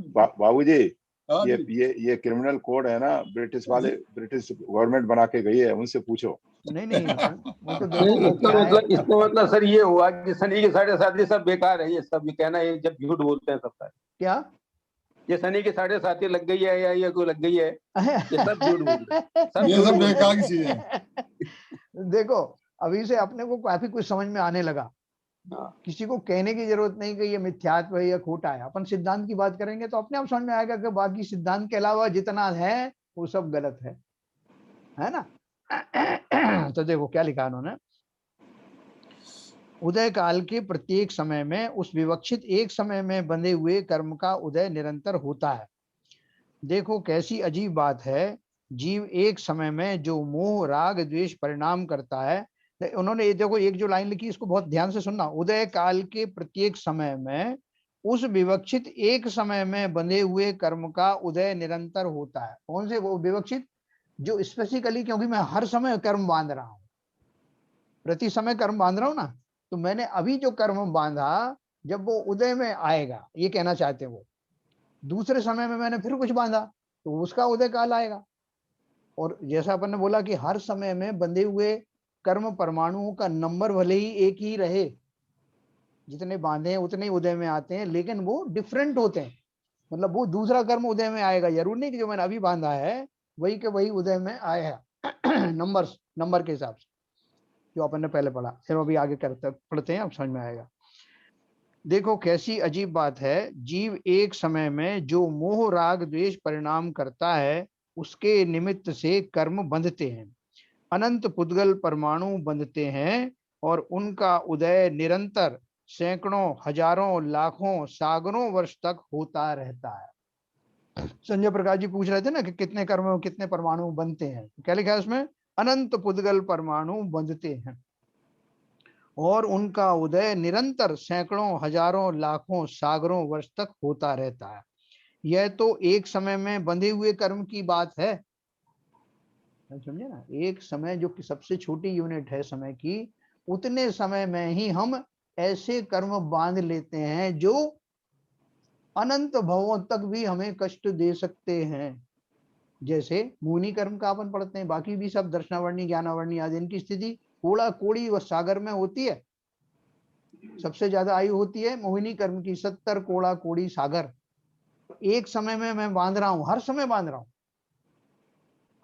बाबूजी, ये क्रिमिनल कोड है ना, ब्रिटिश वाले, ब्रिटिश गवर्नमेंट बना के गई है, उनसे पूछो। नहीं वो तो देखो इसका मतलब सर ये हुआ कि शनि के 7.5 सब बेकार है, ये सब ये कहना है जब झूठ बोलते हैं सबका। क्या ये शनि के 7.5 लग गई है या ये कोई लग गई है, ये सब झूठ बोलते हैं, ये सब बेकार की चीजें हैं। देखो अभी से अपने को काफी कुछ समझ में आने लगा। किसी को कहने की जरूरत नहीं कि ये मिथ्यात्व है या खोटा है। अपन सिद्धांत की बात करेंगे तो अपने आप समझ में आएगा कि बाकी सिद्धांत के अलावा जितना है वो सब गलत है ना। तो देखो क्या लिखा उन्होंने, उदय काल के प्रत्येक समय में उस विवक्षित एक समय में बंधे हुए कर्म का उदय निरंतर होता है। देखो कैसी अजीब बात है, जीव एक समय में जो मोह राग द्वेष परिणाम करता है। उन्होंने ये देखो एक जो लाइन लिखी इसको बहुत ध्यान से सुनना, उदय काल के प्रत्येक समय में उस विवक्षित एक समय में बंधे हुए कर्म का उदय निरंतर होता है। कौन से वो विवक्षित, जो स्पेसिफिकली, क्योंकि मैं हर समय कर्म बांध रहा हूं, प्रति समय कर्म बांध रहा हूं ना, तो मैंने अभी जो कर्म बांधा जब वो उदय में आएगा, ये कहना चाहते हैं वो, दूसरे समय में मैंने फिर कुछ बांधा तो उसका उदय काल आएगा। और जैसा अपन ने बोला कि हर समय में बंधे हुए कर्म परमाणुओं का नंबर भले ही एक ही रहे, जितने बांधे हैं उतने ही उदय में आते हैं, लेकिन वो डिफरेंट होते हैं। मतलब वो दूसरा कर्म उदय में आएगा, जरूर नहीं कि जो मैंने अभी बांधा है वही के वही उदय में आया। नंबर के हिसाब से जो अपन ने पहले पढ़ा, फिर अभी आगे पढ़ते हैं, अब समझ में आएगा। देखो कैसी अजीब बात है, जीव एक समय में जो मोह राग द्वेष परिणाम करता है उसके निमित्त से कर्म बंधते हैं, अनंत पुद्गल परमाणु बंधते हैं और उनका उदय निरंतर सैकड़ों हजारों लाखों सागरों वर्ष तक होता रहता है। संजय प्रकाश जी पूछ रहे थे ना कि कितने कर्म में कितने परमाणु बनते हैं, क्या लिखा है उसमें, अनंत पुद्गल परमाणु बंधते हैं और उनका उदय निरंतर सैकड़ों हजारों लाखों सागरों वर्ष तक होता रहता है। यह तो एक समय में बंधे हुए कर्म की बात है, समझे ना। एक समय जो कि सबसे छोटी यूनिट है समय की, उतने समय में ही हम ऐसे कर्म बांध लेते हैं जो अनंत भवों तक भी हमें कष्ट दे सकते हैं। जैसे मुनि कर्म का अपन पढ़ते हैं, बाकी भी सब दर्शनावर्णी ज्ञानावर्णी आदि, इनकी स्थिति कोड़ा कोड़ी व सागर में होती है। सबसे ज्यादा आयु होती है मोहिनी कर्म की 70 कोड़ा कोड़ी सागर। एक समय में मैं बांध रहा हूं, हर समय बांध रहा हूं,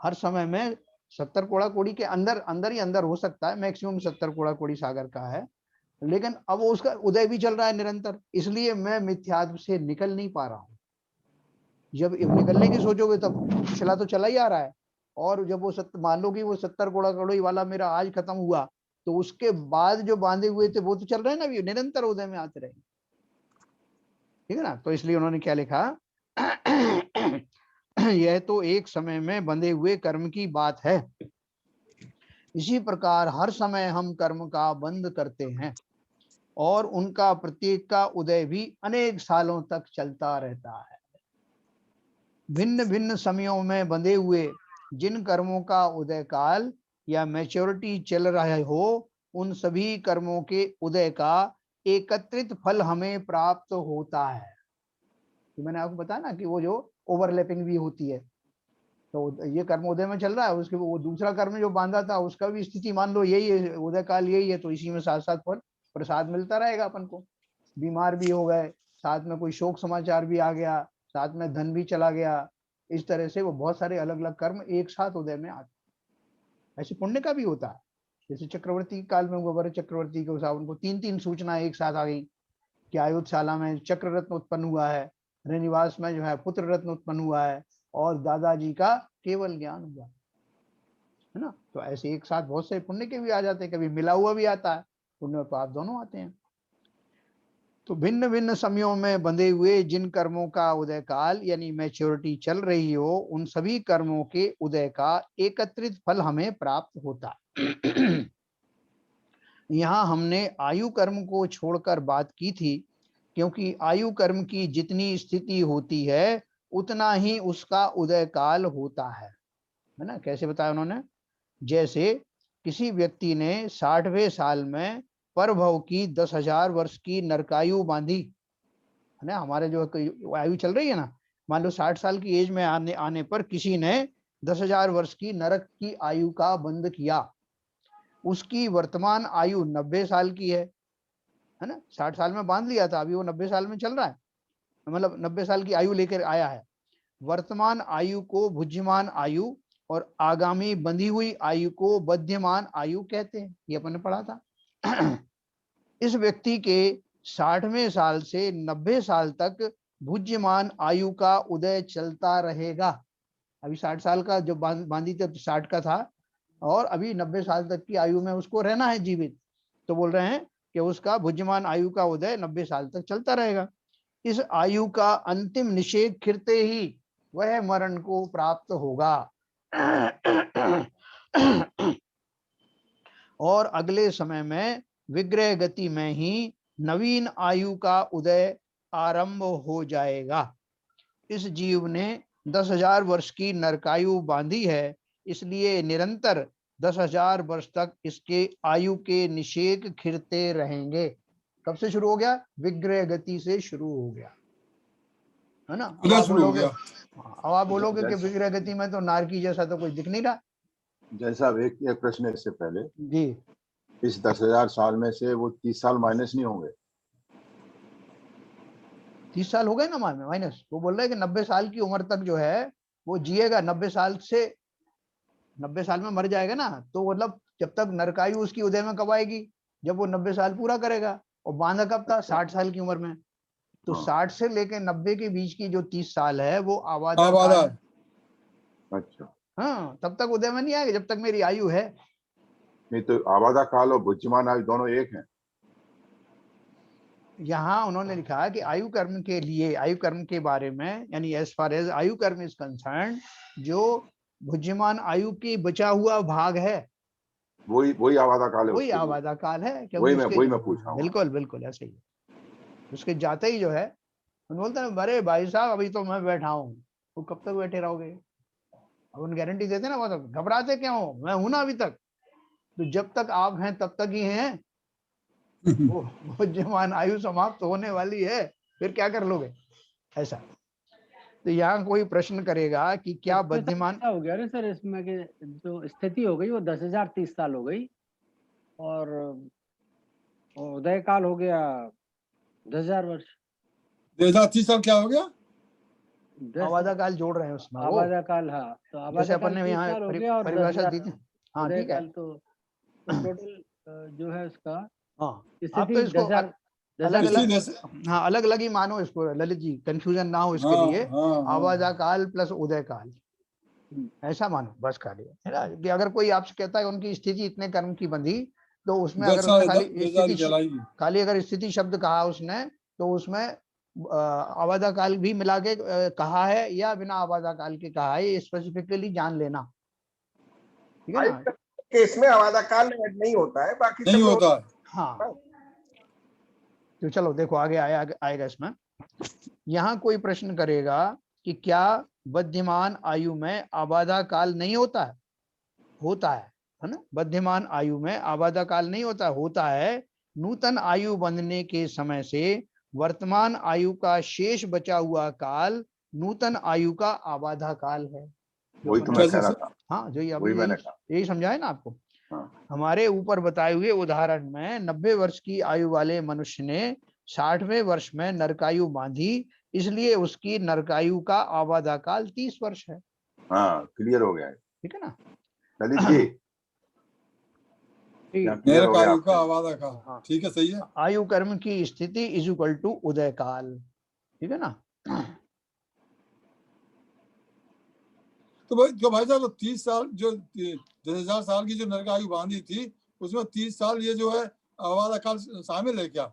हर समय में 70 कोड़ा कोड़ी के अंदर अंदर ही अंदर हो सकता है, मैक्सिमम 70 कोड़ा कोड़ी सागर का है, लेकिन अब उसका उदय भी चल रहा है निरंतर, इसलिए मैं मिथ्यात्व से निकल नहीं पा रहा हूं। जब निकलने की सोचोगे तब पिछला तो चला ही आ रहा है, और जब वो मान लो कि वो 70 कोड़ा कोड़ी वाला मेरा आज खत्म हुआ, तो उसके बाद जो बांधे हुए थे वो तो चल रहे हैं ना, अभी निरंतर उदय में आते रहेंगे, ठीक है ना। तो इसलिए उन्होंने क्या लिखा, यह तो एक समय में बंधे हुए कर्म की बात है, इसी प्रकार हर समय हम कर्म का बंध करते हैं और उनका प्रत्येक का उदय भी अनेक सालों तक चलता रहता है। भिन्न भिन्न समयों में बंधे हुए जिन कर्मों का उदय काल या मैच्योरिटी चल रहा हो, उन सभी कर्मों के उदय का एकत्रित फल हमें प्राप्त होता है। तो मैंने आपको बताया ना कि वो जो ओवरलैपिंग भी होती है, तो ये कर्म उदय में चल रहा है, उसके वो दूसरा कर्म जो बांधा था उसका भी स्थिति मान लो यही है, उदय काल यही है, तो इसी में साथ साथ फल प्रसाद मिलता रहेगा अपन को। बीमार भी हो गए, साथ में कोई शोक समाचार भी आ गया, साथ में धन भी चला गया, इस तरह से वो बहुत सारे अलग अलग कर्म एक साथ उदय में आते। ऐसे पुण्य का भी होता है, जैसे चक्रवर्ती काल में हुआ, भरत चक्रवर्ती के साथ उनको 3-3 सूचनाएं एक साथ आ गई कि अयोध्याशाला में चक्र रत्न उत्पन्न हुआ है, श्रीनिवास में जो है पुत्र रत्न उत्पन्न हुआ है, और दादाजी का केवल ज्ञान हुआ, है ना। तो ऐसे एक साथ बहुत से पुण्य के भी आ जाते हैं, कभी मिला हुआ भी आता है, पुण्य और पाप दोनों आते हैं। तो भिन्न भिन्न समयों में बंधे हुए जिन कर्मों का उदय काल यानी मैच्योरिटी चल रही हो, उन सभी कर्मों के उदय का एकत्रित फल हमें प्राप्त होता है। यहाँ हमने आयु कर्म को छोड़कर बात की थी, क्योंकि आयु कर्म की जितनी स्थिति होती है उतना ही उसका उदय काल होता है ना। कैसे बताया उन्होंने, जैसे किसी व्यक्ति ने 60वें साल में परभव की 10,000 वर्ष की नरकायु बांधी है ना। हमारे जो आयु चल रही है ना, मान लो 60 साल की एज में आने पर किसी ने 10,000 वर्ष की नरक की आयु का बंध किया, उसकी वर्तमान आयु 90 साल की है ना। 60 साल में बांध लिया था, अभी वो 90 साल में चल रहा है, मतलब 90 साल की आयु लेकर आया है। वर्तमान आयु को भुज्यमान आयु और आगामी बंधी हुई आयु को बध्यमान आयु कहते हैं, ये अपन ने पढ़ा था। इस व्यक्ति के 60वें साल से 90 साल तक भुज्यमान आयु का उदय चलता रहेगा। अभी 60 साल का जो बांधी थे 60 का था, और अभी 90 साल तक की आयु में उसको रहना है जीवित, तो बोल रहे हैं कि उसका भुज्यमान आयु का उदय 90 साल तक चलता रहेगा। इस आयु का अंतिम निषेध खिरते ही वह मरण को प्राप्त होगा और अगले समय में विग्रह गति में ही नवीन आयु का उदय आरंभ हो जाएगा। इस जीव ने 10,000 वर्ष की नरकायु बांधी है, इसलिए निरंतर 10,000 वर्ष तक इसके आयु के निषेक खिरते रहेंगे। कब से शुरू हो गया, विग्रह गति से शुरू हो गया, है ना। अब आप बोलोगे, अब आप बोलोगे कि विग्रह गति में तो नारकी जैसा तो कुछ दिख नहीं रहा। जैसा एक प्रश्न इससे पहले जी, इस 10,000 साल में से वो 30 साल माइनस नहीं होंगे? 30 साल हो गए ना माइनस। वो बोल रहे हैं कि 90 साल की उम्र तक जो है वो जिएगा, 90 साल से 90 साल में मर जाएगा ना, तो मतलब जब तक नरकायु उसकी उदय में कब आएगी, जब वो 90 साल पूरा करेगा। और बांधा कब था, 60 साल की उम्र में। तो 60 से लेकर 90 के बीच की जो 30 साल है वो आवादा काल है। अच्छा, हाँ, तब तक उदय में नहीं आएगा जब तक मेरी आयु है। नहीं तो आवादा काल और भुज्यमान आयु दोनों एक हैं। यहाँ उन्होंने लिखा है कि आयु कर्म के लिए, आयु कर्म के बारे में, यानी एज फार एज आयु कर्म इज कंसर्न, जो भुज्यमान आयु की बचा हुआ भाग है वही आवादा काल है, वही आवादा काल है। वही मैं पूछ रहा हूँ। बिल्कुल बिल्कुल ऐसे ही। उसके जाते ही जो है बोलते हैं, अरे भाई साहब अभी तो मैं बैठा हूँ, वो कब तक बैठे रहोगे। अब उन गारंटी देते ना, वो तो घबराते क्यों हो, मैं हूं ना अभी तक। तो जब तक आप हैं तब तक ही हैं, वो भुज्यमान आयु समाप्त होने वाली है, फिर क्या कर लोगे ऐसा। तो यहाँ कोई प्रश्न करेगा कि क्या बुद्धिमान हो गया ना सर इसमें कि जो स्थिति हो गई वो 10,030 साल हो गई, और और उदय काल हो गया 10,000 वर्ष। 2030 साल क्या हो गया? 10 आवादा काल जोड़ रहे हैं उसमें वो, आबादा काल, हाँ तो जैसे आबादा अपन काल ने 30 यहाँ साल हो गया और परिभाषा 10,000 दी थी। हाँ उदय ठीक है। काल, तो टोटल जो है उसका हाँ आप स्थिति तो इसको 10,000 अलग इसी अलग, जैसे हाँ अलग अलग ही मानो इसको ललित जी, कंफ्यूजन ना हो इसके हाँ लिए। हाँ आवाजा हाँ काल प्लस उदय काल ऐसा मानो बस खाली, है ना। कि अगर कोई आपसे कहता है उनकी स्थिति इतने कर्म की बंधी, तो उसमें अगर उसने खाली स्थिति कहलाएगी। खाली अगर स्थिति शब्द कहा उसने, तो उसमें आवादा काल भी मिला के कहा है या बिना आवादा काल के कहा है, ये स्पेसिफिकली जान लेना, ठीक है ना। केस में आवादा काल ऐड नहीं होता है, बाकी नहीं सब में होता है। हाँ तो चलो देखो आगे आएगा इसमें। यहाँ कोई प्रश्न करेगा कि क्या बुद्धिमान आयु में आबादा काल नहीं होता है? होता है ना। बुद्धिमान आयु में आबादा काल नहीं होता है। नूतन आयु बनने के समय से वर्तमान आयु का शेष बचा हुआ काल नूतन आयु का आबादा काल है। वही तो मैं कह रहा था। हाँ जो वही मैंने कहा। यही समझा है ना आपको। हाँ। हमारे ऊपर बताए हुए उदाहरण में 90 वर्ष की आयु वाले मनुष्य ने 60वें वर्ष में नरकायु बांधी, इसलिए उसकी नरकायु का आबादा काल 30 वर्ष है। हाँ क्लियर हो गया है, ठीक है ना ललित जी। क्या क्लियर हो गया नरकायु का आपको? आवादा काल, ठीक है, सही है। आयु कर्म की स्थिति इज इक्वल टू उदय काल, ठीक है ना। तो भाई साहब, तो 30 साल जो 10,000 साल की जो नरकायु बांधी थी, उसमें 30 साल ये जो है आवादा काल शामिल है क्या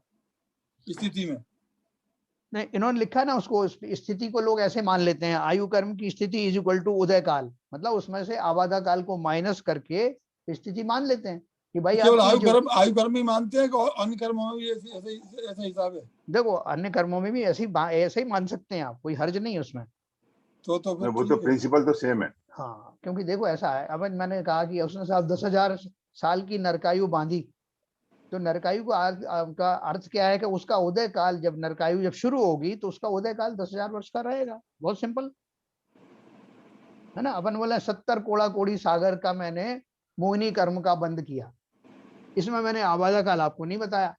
स्थिति में? नहीं, इन्होंने लिखा ना उसको, स्थिति को लोग ऐसे मान लेते हैं, आयु कर्म की स्थिति इज इक्वल टू उदय काल, मतलब उसमें से आबादा काल को माइनस करके स्थिति मान लेते हैं कि भाई केवल आपकी आयु कर्म ही मानते हैं कि और अन्य कर्मों में भी ऐसा हिसाब है? देखो अन्य कर्मों में भी ऐसे ही मान सकते हैं आप, कोई हर्ज नहीं है उसमें। तो फिर वो तो प्रिंसिपल तो सेम है। हाँ क्योंकि देखो ऐसा है, अब मैंने कहा कि उसने साहब 10,000 साल की नरकायु बांधी, तो नरकायु का अर्थ क्या है कि उसका उदय काल, जब नरकायु जब शुरू होगी तो उसका उदय काल 10,000 वर्ष का रहेगा। बहुत सिंपल है ना। अपन बोले 70 कोड़ा कोड़ी सागर का मैंने मोहिनी कर्म का बंद किया, इसमें मैंने आबादा काल आपको नहीं बताया,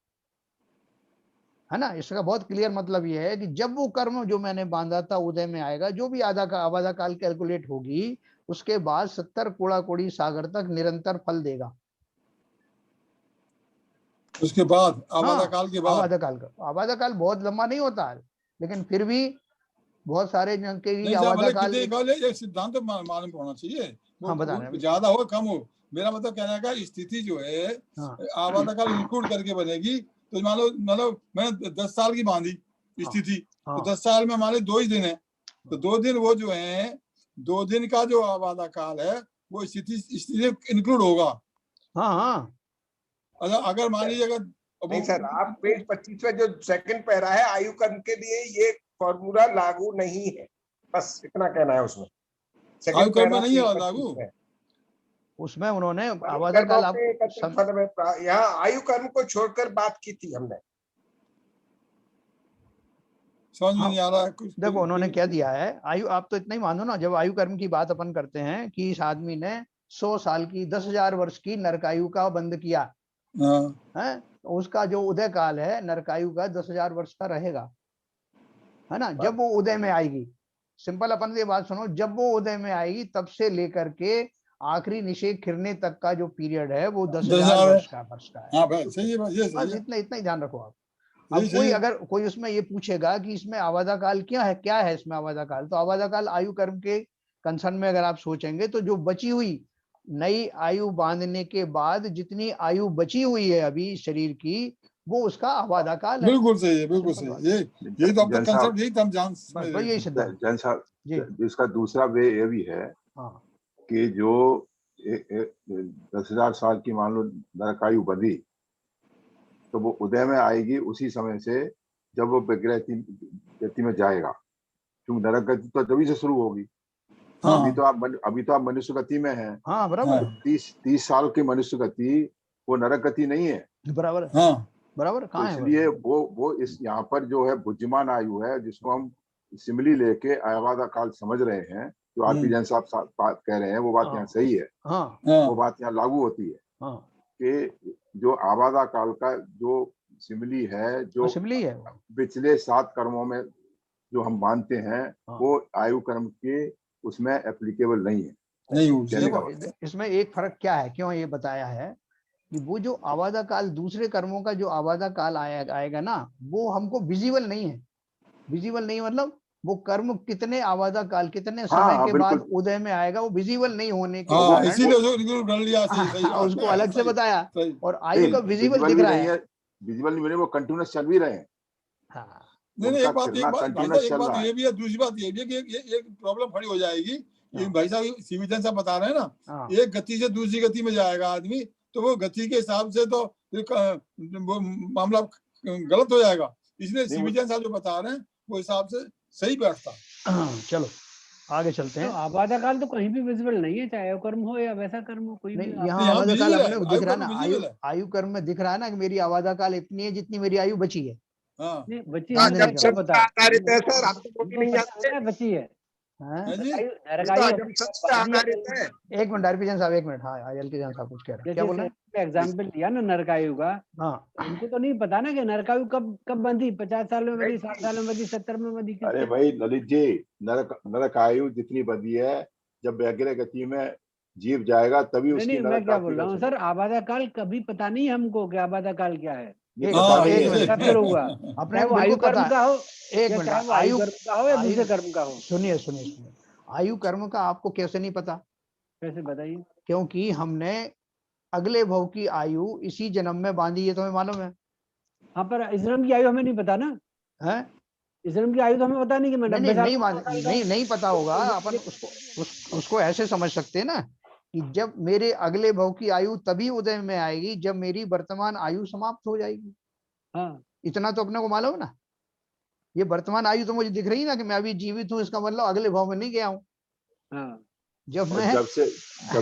है ना। इसका बहुत क्लियर मतलब यह है कि जब वो कर्म जो मैंने बांधा था उदय में आएगा, जो भी आबादा काल कैलकुलेट होगी, उसके बाद 70 कोड़ा कोड़ी सागर तक निरंतर फल देगा। उसके बाद आबादा काल के बाद आबादा काल बहुत लंबा नहीं होता है, लेकिन फिर भी बहुत सारे जन के लिए नहीं, आबादा काल एक सिद्धांत तो मालूम होना चाहिए। हाँ बता रहे हैं। ज्यादा हो कम हो, मेरा मतलब कहने का स्थिति जो है आबादा काल इंक्लूड करके बनेगी। तो मान लो मतलब मैंने 10 साल की बांधी स्थिति, तो 10 साल में हमारे 2 ही दिन है, तो 2 दिन वो जो है 2 दिन का जो आबादा काल है वो स्थिति इंक्लूड होगा। हाँ अगर मान लीजिए अगर नहीं सर, आप पेज 25 में जो सेकंड पैरा है आयु कर्म के लिए ये फॉर्मूला लागू नहीं है, बस इतना कहना है उसमें। आयु कर्म नहीं है लागू, उसमें उन्होंने आबादा काल यहाँ आयु कर्म को छोड़कर बात की थी हमने। समझ में नहीं आ रहा है कुछ। देखो उन्होंने क्या दिया है, आयु आप तो इतना ही मानो ना, जब आयु कर्म की बात अपन करते हैं कि इस आदमी ने 100 साल की 10,000 वर्ष की नरकायु का बंद किया है, तो उसका जो उदय काल है नरकायु का 10,000 वर्ष का रहेगा, है ना। जब वो उदय में आएगी, सिंपल अपन ये बात सुनो, जब वो उदय में आएगी तब से लेकर के आखिरी निषेध खिरने तक का जो पीरियड है वो 10,000 वर्ष का है। हाँ भाई सही है, ये सही है। इतना ही ध्यान रखो आप। अब कोई अगर कोई उसमें ये पूछेगा कि इसमें आबादा काल क्या है इसमें आबादा काल, तो आबादा काल आयु कर्म के कंसर्न में अगर आप सोचेंगे तो जो बची हुई नई आयु बांधने के बाद जितनी आयु बची हुई है अभी शरीर की, वो उसका आबादा काल है। बिल्कुल सही है, बिल्कुल सही है। ये तो अपना कंसेप्ट यही हम जान यही सिद्धांत जैन साहब। इसका दूसरा वे ये भी है कि जो 10,000 साल की मान लो नरकायु बंधी, तो वो उदय में आएगी उसी समय से जब वो गति में जाएगा, क्योंकि नरक गति तो तभी से शुरू होगी। अभी तो आप मनुष्य गति में हैं। हाँ बराबर। 30 साल की मनुष्य गति वो नरक गति नहीं है। बराबर। बराबर कहाँ है? इसलिए वो इस यहाँ पर जो है बुद्धिमान आयु है, जिसको हम सिमिली लेके आबादा काल समझ रहे हैं, जो आरपी जैन साहब बात कह रहे हैं, वो बात यहाँ सही है। वो बात यहाँ लागू होती है कि जो आबादा काल का जो सिमिली है जो सिमिली है। पिछले 7 कर्मों में जो हम मानते हैं हाँ। वो आयु कर्म के उसमें एप्लीकेबल नहीं है। नहीं हो कहने का देखो इसमें एक फर्क क्या है, क्यों ये बताया है कि वो जो आवादा काल, दूसरे कर्मों का जो आवादा काल आएगा ना, वो हमको विजिबल नहीं है। विजिबल नहीं मतलब वो कर्म कितने आवादा काल, कितने समय के बाद उदय में आएगा, वो विजिबल नहीं होने के कारण इसीलिए उसको गण लिया। सही उसको अलग से बताया। सही। और आयु का विजिबल दिख रहा है। विजिबल नहीं, वो कंटिन्यूअस चल भी रहे हैं। हाँ। नहीं, एक बात कंटिन्यूअस ये भी है, दूसरी बात ये भी है कि ये प्रॉब्लम खड़ी हो जाएगी। ये भाई साहब सीविजन साहब बता रहे हैं ना, एक गति से दूसरी गति में जाएगा आदमी, तो वो गति के हिसाब से तो वो मामला गलत हो जाएगा। इसलिए सीविजन साहब जो बता रहे हैं वो हिसाब से सही बैठता। चलो आगे चलते हैं। तो आबादा काल तो कहीं भी विजिबल नहीं है, चाहे कर्म हो या वैसा कर्म हो, कोई भी। यहाँ आबादा काल अपने को दिख रहा है ना, आयु कर्म में दिख रहा है ना कि मेरी आबादा काल इतनी है जितनी मेरी आयु बची है। नहीं बची हाँ, है, जब सब आधारित है सर, आप तो नहीं जानते। बची है। एक मिनट हरभजन साहब, एक मिनट। हाँ हरभजन साहब कुछ कह रहे हैं, क्या बोल रहे हैं? एग्जाम्पल लिया ना नरकायु का। हाँ, उनको तो नहीं पता ना कि नरकायु कब बंधी, 50 साल में बंधी, 60 साल में बंधी, 70 में बंधी। अरे भाई ललित जी, नरक आयु जितनी बंधी है, जब वैग्र गति में जीव जाएगा तभी उसकी नहीं, मैं क्या बोल रहा हूँ सर, आबादा काल कभी पता नहीं हमको कि आबादा काल क्या है। अपने वो आयु कर्म का हो, एक मिनट, आयु कर्म का हो या दूसरे कर्म का हो। सुनिए, आयु कर्म का आपको कैसे नहीं पता? कैसे बताइए? क्योंकि हमने अगले भव की आयु इसी जन्म में बांधी है, तुम्हें मालूम है? हाँ, पर इस जन्म की आयु हमें नहीं पता ना। है इस जन्म की आयु तो हमें पता नहीं कि मैं नहीं पता होगा। अपन उसको ऐसे समझ सकते हैं ना कि जब मेरे अगले भव की आयु तभी उदय में आएगी जब मेरी वर्तमान आयु समाप्त हो जाएगी। हाँ, इतना तो अपने को मालूम है ना। ये वर्तमान आयु तो मुझे दिख रही ना कि मैं अभी जीवित हूँ, इसका मतलब अगले भाव में नहीं गया हूँ। हाँ। जब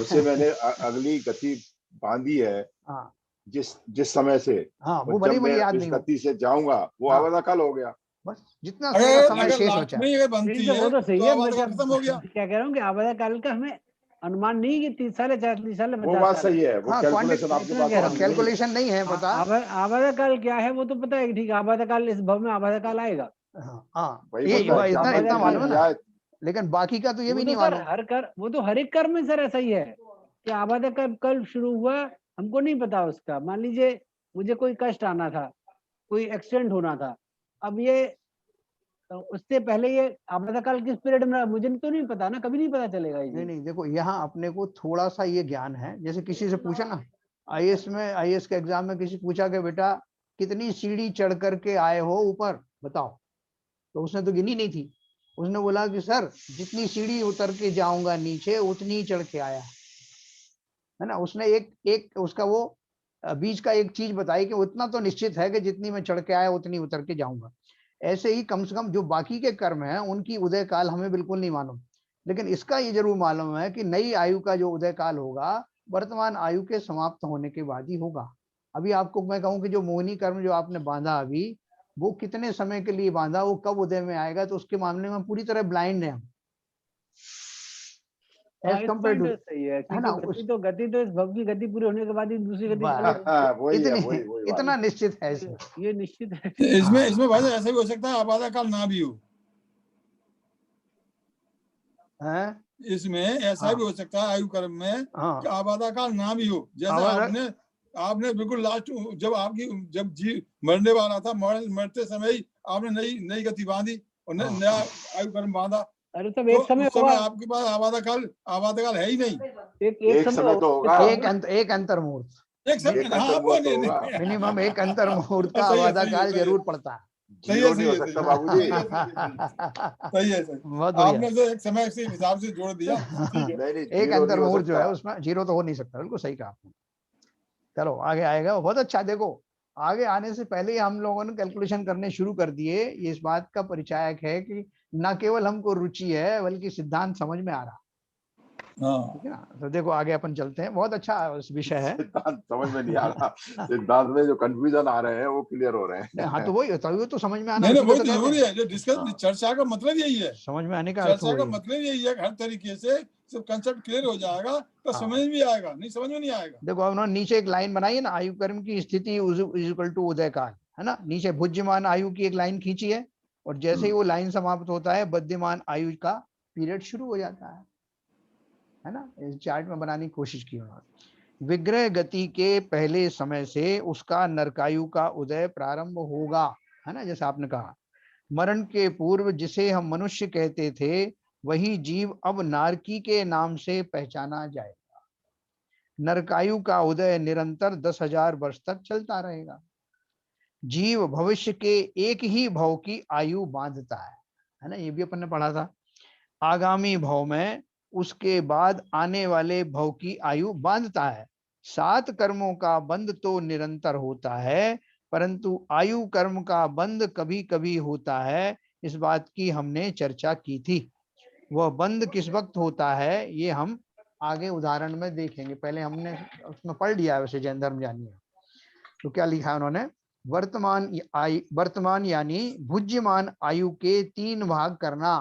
से मैंने अगली गति बांधी है, हाँ, जिस समय से, हाँ, वो भले मुझे याद नहीं, गति से जाऊंगा वो आवादा काल हो गया। बस जितना समय शेष बचा है बनती है वो तो सही है। मैं खत्म हो गया। क्या कह रहा हूँ कि आबादा काल का हमें अनुमान नहीं कि 30 साल, 40 साल, वो बात सही है, वो कैलकुलेशन आपके पास कैलकुलेशन नहीं है पता। आबादा काल क्या है वो तो पता है, ठीक है, आबादा काल इस भव में आबादा काल आएगा। इतना मालूम है ना, लेकिन बाकी का तो ये भी नहीं मालूम। वो तो हर एक कर्म में सर ऐसा ही है कि आबादा काल कल शुरू हुआ, हमको नहीं पता उसका। मान लीजिए मुझे कोई कष्ट आना था, कोई एक्सीडेंट होना था, अब ये उससे पहले ये आबादा काल किस पीरियड में, मुझे तो नहीं पता ना, कभी नहीं पता चलेगा। नहीं, देखो यहाँ अपने को थोड़ा सा ये ज्ञान है। जैसे किसी से पूछा ना, आईएएस के एग्जाम में किसी पूछा कि बेटा कितनी सीढ़ी चढ़ करके आए हो ऊपर, बताओ, तो उसने तो गिनी नहीं थी। उसने बोला कि सर जितनी सीढ़ी उतर के जाऊंगा नीचे उतनी ही चढ़ के आया, है ना। उसने एक उसका वो बीच का एक चीज बताई कि उतना तो निश्चित है कि जितनी मैं चढ़ के आया उतनी उतर के जाऊंगा। ऐसे ही कम से कम जो बाकी के कर्म हैं उनकी उदय काल हमें बिल्कुल नहीं मालूम, लेकिन इसका ये जरूर मालूम है कि नई आयु का जो उदय काल होगा वर्तमान आयु के समाप्त होने के बाद ही होगा। अभी आपको मैं कहूँ कि जो मोहिनी कर्म जो आपने बांधा अभी, वो कितने समय के लिए बांधा, वो कब उदय में आएगा, तो उसके मामले में पूरी तरह ब्लाइंड है हम। सही है, गति तो इस भव की गति पूरी होने के बाद ही दूसरी गति इतना निश्चित है, ये निश्चित है। इसमें भाई ऐसा भी हो सकता है आबादा काल ना भी हो। इसमें ऐसा भी हो सकता है आयु कर्म में कि आबादा काल ना भी हो। जैसे आपने बिल्कुल लास्ट जब जी मरने वाला था, मरते समय ही आपने नई गति बांधी और नया आयु कर्म बांधा। अरे तब एक समय आपके पास आबादा काल है ही नहीं। एक समय तो होगा, एक अंतर मुहूर्त, मिनिमम एक अंतर मुहूर्त का आबादा काल जरूर पड़ता है। सही हो सकता बाबूजी। सही है सर, आपने तो एक समय के हिसाब से जोड़ दिया। एक अंतर मुहूर्त जो है उसमें जीरो तो हो नहीं सकता। बिल्कुल सही कहा आपने। चलो आगे आएगा, बहुत अच्छा। देखो आगे आने से पहले ही हम लोगों ने कैलकुलेशन करने शुरू कर दिए। ये इस बात का परिचायक है कि न केवल हमको रुचि है बल्कि सिद्धांत समझ में आ रहा। ठीक है ना। तो देखो आगे अपन चलते हैं। बहुत अच्छा विषय है। सिद्धांत समझ में नहीं आ रहा, सिद्धांत में जो कंफ्यूजन आ रहे हैं वो क्लियर हो रहे हैं। हाँ तो वही तो समझ में आना नहीं, वो जरूरी है। जो डिस्कस चर्चा का मतलब यही है, समझ में आने का चर्चा का मतलब यही है। हर तरीके से सब कंसेप्ट क्लियर हो जाएगा तो समझ में भी आएगा, नहीं समझ में नहीं आएगा। देखो उन्होंने नीचे एक लाइन बनाई है ना, आयु कर्म की स्थिति इज इक्वल टू उदय काल। है ना, नीचे भुज्यमान आयु की एक लाइन खींची है और जैसे ही वो लाइन समाप्त होता है बद्यमान आयु का पीरियड शुरू हो जाता है ना। इस चार्ट में बनाने की कोशिश की उन्होंने। विग्रह गति के पहले समय से उसका नरकायु का उदय प्रारंभ होगा, है ना, जैसे आपने कहा। मरण के पूर्व जिसे हम मनुष्य कहते थे वही जीव अब नारकी के नाम से पहचाना जाएगा। नरकायु का उदय निरंतर 10,000 वर्ष तक चलता रहेगा। जीव भविष्य के एक ही भव की आयु बांधता है ना, ये भी अपन ने पढ़ा था। आगामी भव में उसके बाद आने वाले भव की आयु बांधता है। 7 कर्मों का बंध तो निरंतर होता है, परंतु आयु कर्म का बंध कभी कभी होता है। इस बात की हमने चर्चा की थी। वह बंध किस वक्त होता है ये हम आगे उदाहरण में देखेंगे। पहले हमने उसमें पढ़ लिया है वैसे जैन धर्म जानिए। तो क्या लिखा है उन्होंने, वर्तमान यानी भुज्यमान आयु के 3 भाग करना,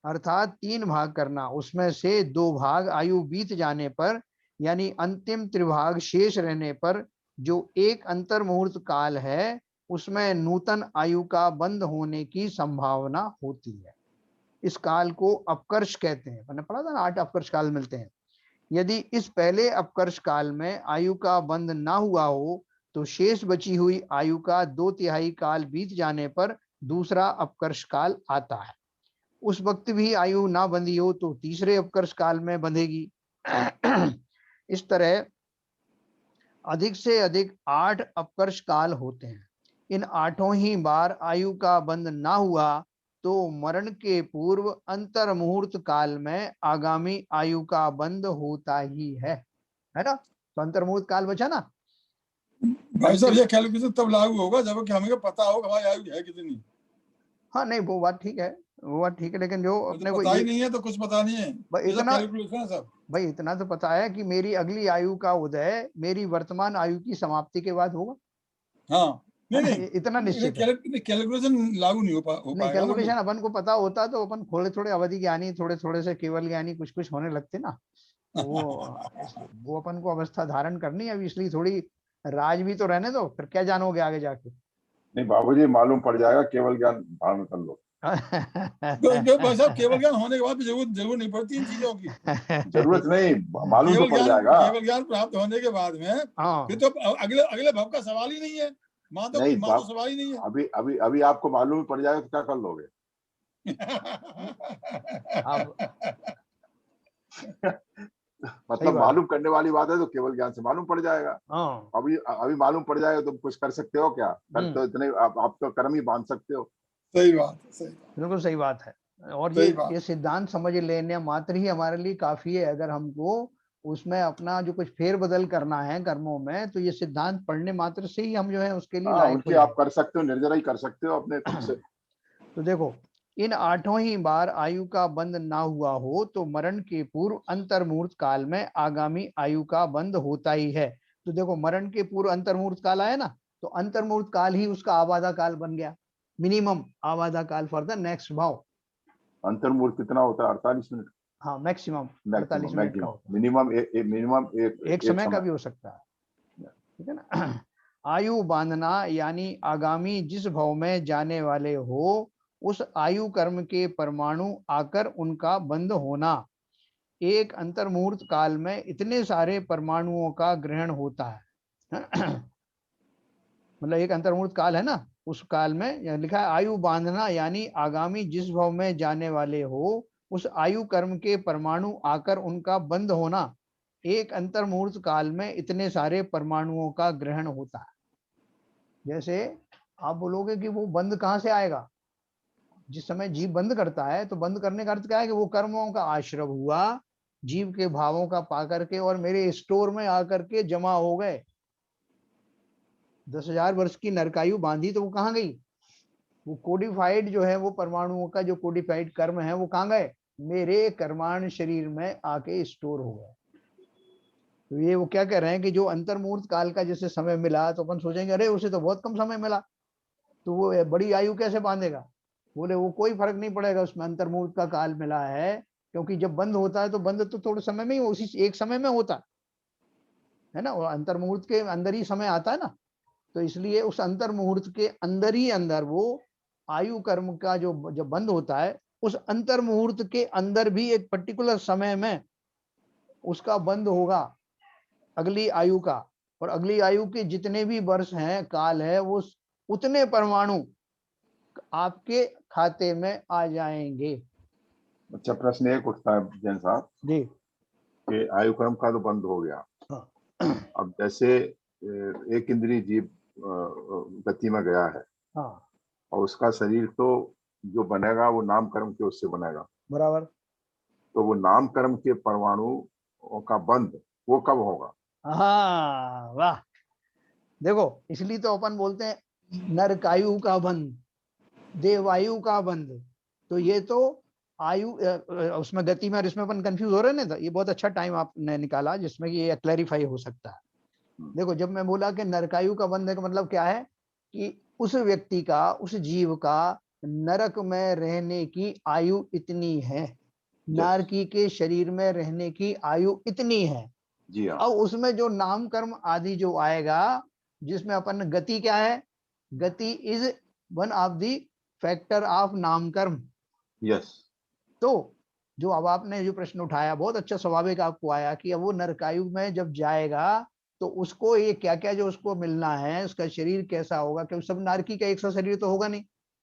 अर्थात 3 भाग करना। उसमें से 2 भाग आयु बीत जाने पर यानी अंतिम त्रिभाग शेष रहने पर जो एक अंतर मुहूर्त काल है उसमें नूतन आयु का बंध होने की संभावना होती है। इस काल को अपकर्ष कहते हैं। मैंने पढ़ा था ना 8 अपकर्ष काल मिलते हैं। यदि इस पहले अपकर्ष काल में आयु का बंध ना हुआ हो तो शेष बची हुई आयु का 2/3 काल बीत जाने पर दूसरा अपकर्ष काल आता है। उस वक्त भी आयु ना बंधी हो तो तीसरे अपकर्ष काल में बंधेगी। इस तरह अधिक से अधिक 8 अपकर्ष काल होते हैं। इन 8 ही बार आयु का बंध ना हुआ तो मरण के पूर्व अंतर मुहूर्त काल में आगामी आयु का बंध होता ही है ना। तो अंतर मुहूर्त काल बचा ना भाई साहब, ये कैलकुलेशन तब लागू होगा जब कि हमें पता होगा हमारी आयु है कितनी। हाँ नहीं वो बात ठीक है, वो बात ठीक है, लेकिन जो अपने को पता ही नहीं है तो कुछ पता नहीं है। इतना कैलकुलेशन है सब। भाई इतना तो पता है कि मेरी अगली आयु का उदय मेरी वर्तमान आयु की समाप्ति के बाद होगा। हाँ नहीं इतना निश्चित है। कैलकुलेशन लागू नहीं हो पाएगा। कैलकुलेशन अपन को पता होता तो अपन थोड़े थोड़े अवधि ज्ञानी, थोड़े थोड़े से केवल ज्ञानी कुछ कुछ होने लगते ना। तो वो अपन को अवस्था धारण करनी है अब, इसलिए थोड़ी राज भी तो रहने दो, फिर क्या जानोगे आगे जाके। नहीं बाबूजी, मालूम पड़ जाएगा, केवल ज्ञान धारण कर लो। भाई साहब, केवल ज्ञान होने के बाद भी जरूरत नहीं पड़ती इन चीजों की। जरूरत नहीं, मालूम तो पड़ जाएगा। केवल ज्ञान प्राप्त होने के बाद में फिर तो अगले भव का सवाल ही नहीं है। माँ तो सवाल ही नहीं है। अभी आपको मालूम पड़ जाएगा तो क्या कर लोगे? मतलब मालूम करने वाली बात है तो केवल ज्ञान से मालूम पड़ जाएगा। अभी मालूम पड़ जाएगा तो कुछ कर सकते हो क्या? कर तो इतने आप तो कर्म ही बांध सकते हो। सही बात, बिल्कुल सही बात है। और ये सिद्धांत समझ लेने मात्र ही हमारे लिए काफी है। अगर हमको उसमें अपना जो कुछ फेरबदल करना है कर्मों में तो ये सिद्धांत पढ़ने मात्र से ही हम जो है उसके लिए लायक हो आप कर सकते हो, निर्जरा ही कर सकते हो अपने खुद से। तो देखो, इन 8 ही बार आयु का बंध ना हुआ हो तो मरण के पूर्व अंतर मुहूर्त काल में आगामी आयु का बंध होता ही है। तो देखो, मरण के पूर्व अंतर मुहूर्त काल आया ना, तो अंतर मुहूर्त काल ही उसका आबादा काल बन गया, मिनिमम आबादा काल फॉर द नेक्स्ट भाव। अंतर मुहूर्त कितना होता है? 48 मिनट। हाँ, मैक्सिमम 48 मिनट का होता है। मिनिमम एक समय का भी हो सकता है, ठीक है ना। आयु बांधना यानी आगामी जिस भव में जाने वाले हो उस आयु कर्म के परमाणु आकर उनका बंध होना। एक अंतर मुहूर्त काल में इतने सारे परमाणुओं का ग्रहण होता है। मतलब एक अंतर मुहूर्त काल है ना, उस काल में लिखा है आयु बांधना यानी आगामी जिस भव में जाने वाले हो उस आयु कर्म के परमाणु आकर उनका बंध होना। एक अंतर मुहूर्त काल में इतने सारे परमाणुओं का ग्रहण होता है। जैसे आप बोलोगे कि वो बंध कहाँ से आएगा? जिस समय जीव बंद करता है तो बंद करने का अर्थ क्या है कि वो कर्मों का आश्रय हुआ, जीव के भावों का पा करके और मेरे स्टोर में आकर के जमा हो गए। 10,000 वर्ष की नरकायु बांधी तो वो कहाँ गई? वो कोडिफाइड जो है, वो परमाणुओं का जो कोडिफाइड कर्म है वो कहाँ गए? मेरे कर्माण शरीर में आके स्टोर हो गए। तो ये वो क्या कह रहे हैं कि जो अंतर मुहूर्त काल का जैसे समय मिला तो अपन सोचेंगे अरे उसे तो बहुत कम समय मिला, तो वो बड़ी आयु कैसे बांधेगा? बोले वो कोई फर्क नहीं पड़ेगा, उसमें अंतर मुहूर्त का काल मिला है, क्योंकि जब बंद होता है तो बंद तो थोड़े समय में ही, उसी एक समय में होता है ना, और अंतर मुहूर्त के अंदर ही समय आता है ना। तो इसलिए उस अंतर मुहूर्त के अंदर ही अंदर वो आयु कर्म का जो बंद होता है, उस अंतर मुहूर्त के अंदर भी एक पर्टिकुलर समय में उसका बंद होगा अगली आयु का, और अगली आयु के जितने भी वर्ष हैं, काल है, वो उतने परमाणु आपके खाते में आ जाएंगे। अच्छा, प्रश्न एक उठता है जैन साहब जी। कि आयु क्रम का तो बंद हो गया, हाँ। अब जैसे एक इंद्रिय जीव गति में गया है, हाँ, और उसका शरीर तो जो बनेगा वो नाम कर्म के उससे बनेगा, बराबर। तो वो नाम कर्म के परमाणु का बंद वो कब होगा? हाँ, वाह। देखो, इसलिए तो अपन बोलते हैं नरकायु का बंद, देवायु का बंद। तो ये तो आयु उसमें गति में और इसमें अपन कंफ्यूज हो रहे हैं ना, ये बहुत अच्छा टाइम आपने निकाला जिसमें कि ये क्लैरिफाई हो सकता है। देखो, जब मैं बोला कि नरकायु का बंध का मतलब क्या है कि उस व्यक्ति का, उस जीव का नरक में रहने की आयु इतनी है, नारकी के शरीर में रहने की आयु इतनी है। जी हाँ। अब उसमें जो नाम कर्म आदि जो आएगा, जिसमें अपन गति क्या है, गति is one of the factor of नाम कर्म। यस। तो जो अब आपने जो प्रश्न उठाया, बहुत अच्छा स्वाभाविक आपको आया कि अब वो नरकायु में जब जाएगा तो उसको ये क्या क्या जो उसको मिलना है, उसका शरीर कैसा होगा, क्योंकि सब नारकी का एक सा शरीर तो होगा नहीं।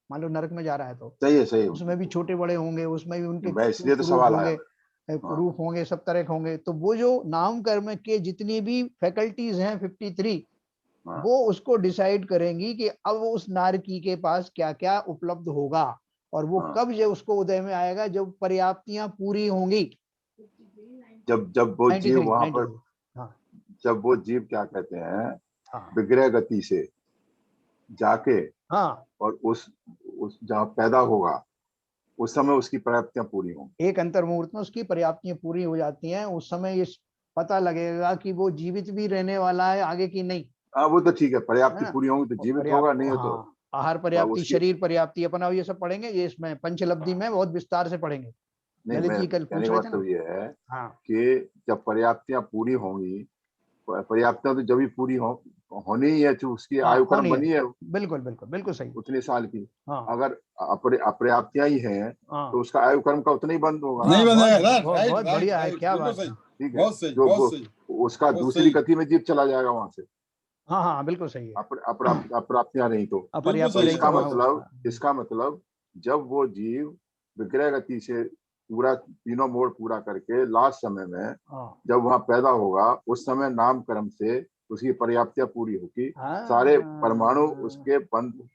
मान लो नरक में जा रहा है तो सही है, सही है। उसमें भी छोटे बड़े होंगे, उसमें भी उनके मैं इसलिए तो रूप सवाल आया। होंगे, रूप होंगे, सब तरह के होंगे। तो वो जो नाम कर्म के जितनी भी फैकल्टीज हैं 53, वो उसको डिसाइड करेंगी कि अब उस नारकी के पास क्या क्या उपलब्ध होगा, और वो कब जो उसको उदय में आएगा, जब पर्याप्तियां पूरी होंगी। जब वो जीव वहां पर, हाँ, जब वो जीव क्या कहते हैं, हाँ, विग्रह गति से जाके, हाँ, और उस जहाँ पैदा होगा उस समय उसकी पर्याप्तियां पूरी होंगी। एक अंतर मुहूर्त में उसकी पर्याप्तियां पूरी हो जाती हैं। उस समय ये पता लगेगा कि वो जीवित भी रहने वाला है आगे की नहीं। हाँ, वो तो ठीक है, पर्याप्ति है ना? पूरी होंगी तो जीवित पर्याप्त, होगा, नहीं हो तो हाँ, आहार पर्याप्ति, उसकी, शरीर पर्याप्ति, अपन अब ये सब पढ़ेंगे, ये इसमें पंचलब्धि में बहुत विस्तार से पढ़ेंगे। नहीं, ललित मैं जी कल कहने पूछ का रहे थे ना। मतलब ये है हाँ, कि जब पर्याप्तियां पूरी होंगी, पर्याप्तियां तो जब भी पूरी होनी ही है, तो उसकी आयु कर्म बनी है बिल्कुल बिल्कुल बिल्कुल सही। उतने साल की। हाँ, अगर अपर्याप्तियां ही हैं हाँ, तो उसका आयु कर्म का उतना ही बंद होगा। नहीं बनेगा। राइट, बहुत बढ़िया है, क्या बिल्कुल बात सही, है। ठीक है, बहुत सही, जो बहुत सही, उसका बहुत दूसरी सही। गति में जीव चला जाएगा वहां से, हाँ, हाँ, बिल्कुल सही है। अप्राप्तियां नहीं तो अपर्याप्त सही तो है, रही इसका तो मतलब, इसका मतलब जब वो जीव विग्रह गति से पूरा तीनों मोड़ पूरा करके लास्ट समय में हाँ, जब वहां पैदा होगा, उस समय नाम कर्म से उसकी पर्याप्तियां पूरी होगी, हाँ, सारे परमाणु उसके बंद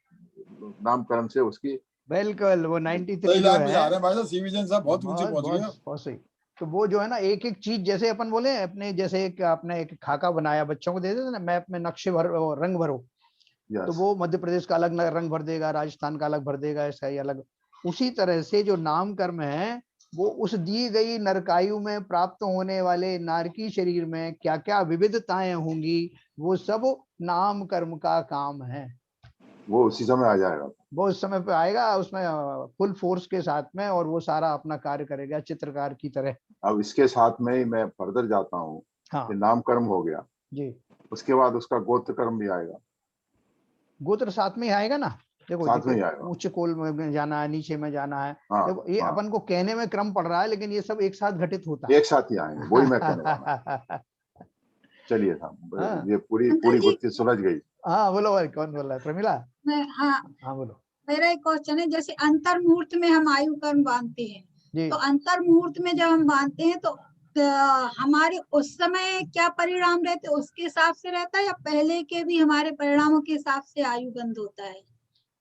नाम कर्म से उसकी। बिल्कुल। वो 93 सही जो लाइन पे जा है, रहे हैं भाई साहब, सीविजन साहब बहुत ऊंचे बहुत पहुंच गए। बहुत बहुत सही। तो वो जो है ना, एक एक चीज, जैसे अपन बोले अपने, जैसे एक आपने एक खाका बनाया, बच्चों को दे देते ना, मैप में नक्शे भर और रंग भरो, तो यस, वो मध्य प्रदेश का अलग रंग भर देगा, राजस्थान का अलग भर देगा, ऐसा ही अलग। उसी तरह से जो नाम कर्म है, वो उस दी गई नरकायु में प्राप्त होने वाले नारकी शरीर में क्या क्या विविधताएं होंगी, वो सब नाम कर्म का काम है। वो उसी समय आ जाएगा। वो उस समय पे आएगा, उसमें फुल फोर्स के साथ में, और वो सारा अपना कार्य करेगा चित्रकार की तरह। अब इसके साथ में ही मैं फर्दर जाता हूँ कि हाँ नाम कर्म हो गया, जी, उसके बाद उसका गोत्र कर्म भी आएगा, गोत्र साथ में ही आएगा ना। देखो साथ देखो, में ही आएगा। उच्च कोल में जाना है, नीचे में जाना है। हाँ, देखो, ये हाँ, अपन को कहने में क्रम पड़ रहा है, लेकिन ये सब एक साथ घटित होता एक साथ ही आएंगे, वही मैं कहने वाला हूँ। है। चलिए साहब, हाँ, ये पूरी अंकल पूरी जी, गुत्थी सुलझ गई। हाँ, बोलो भाई, कौन बोल रहा है? प्रमिला? हाँ, हाँ, बोलो मेरा एक क्वेश्चन है, जैसे अंतर मुहूर्त में हम आयु कर्म बांधते हैं, जी। तो अंतर मुहूर्त में जब हम बांधते हैं तो हमारे उस समय क्या परिणाम रहते, उसके हिसाब से रहता है, या पहले के भी हमारे परिणामों के हिसाब से आयु बंद होता है?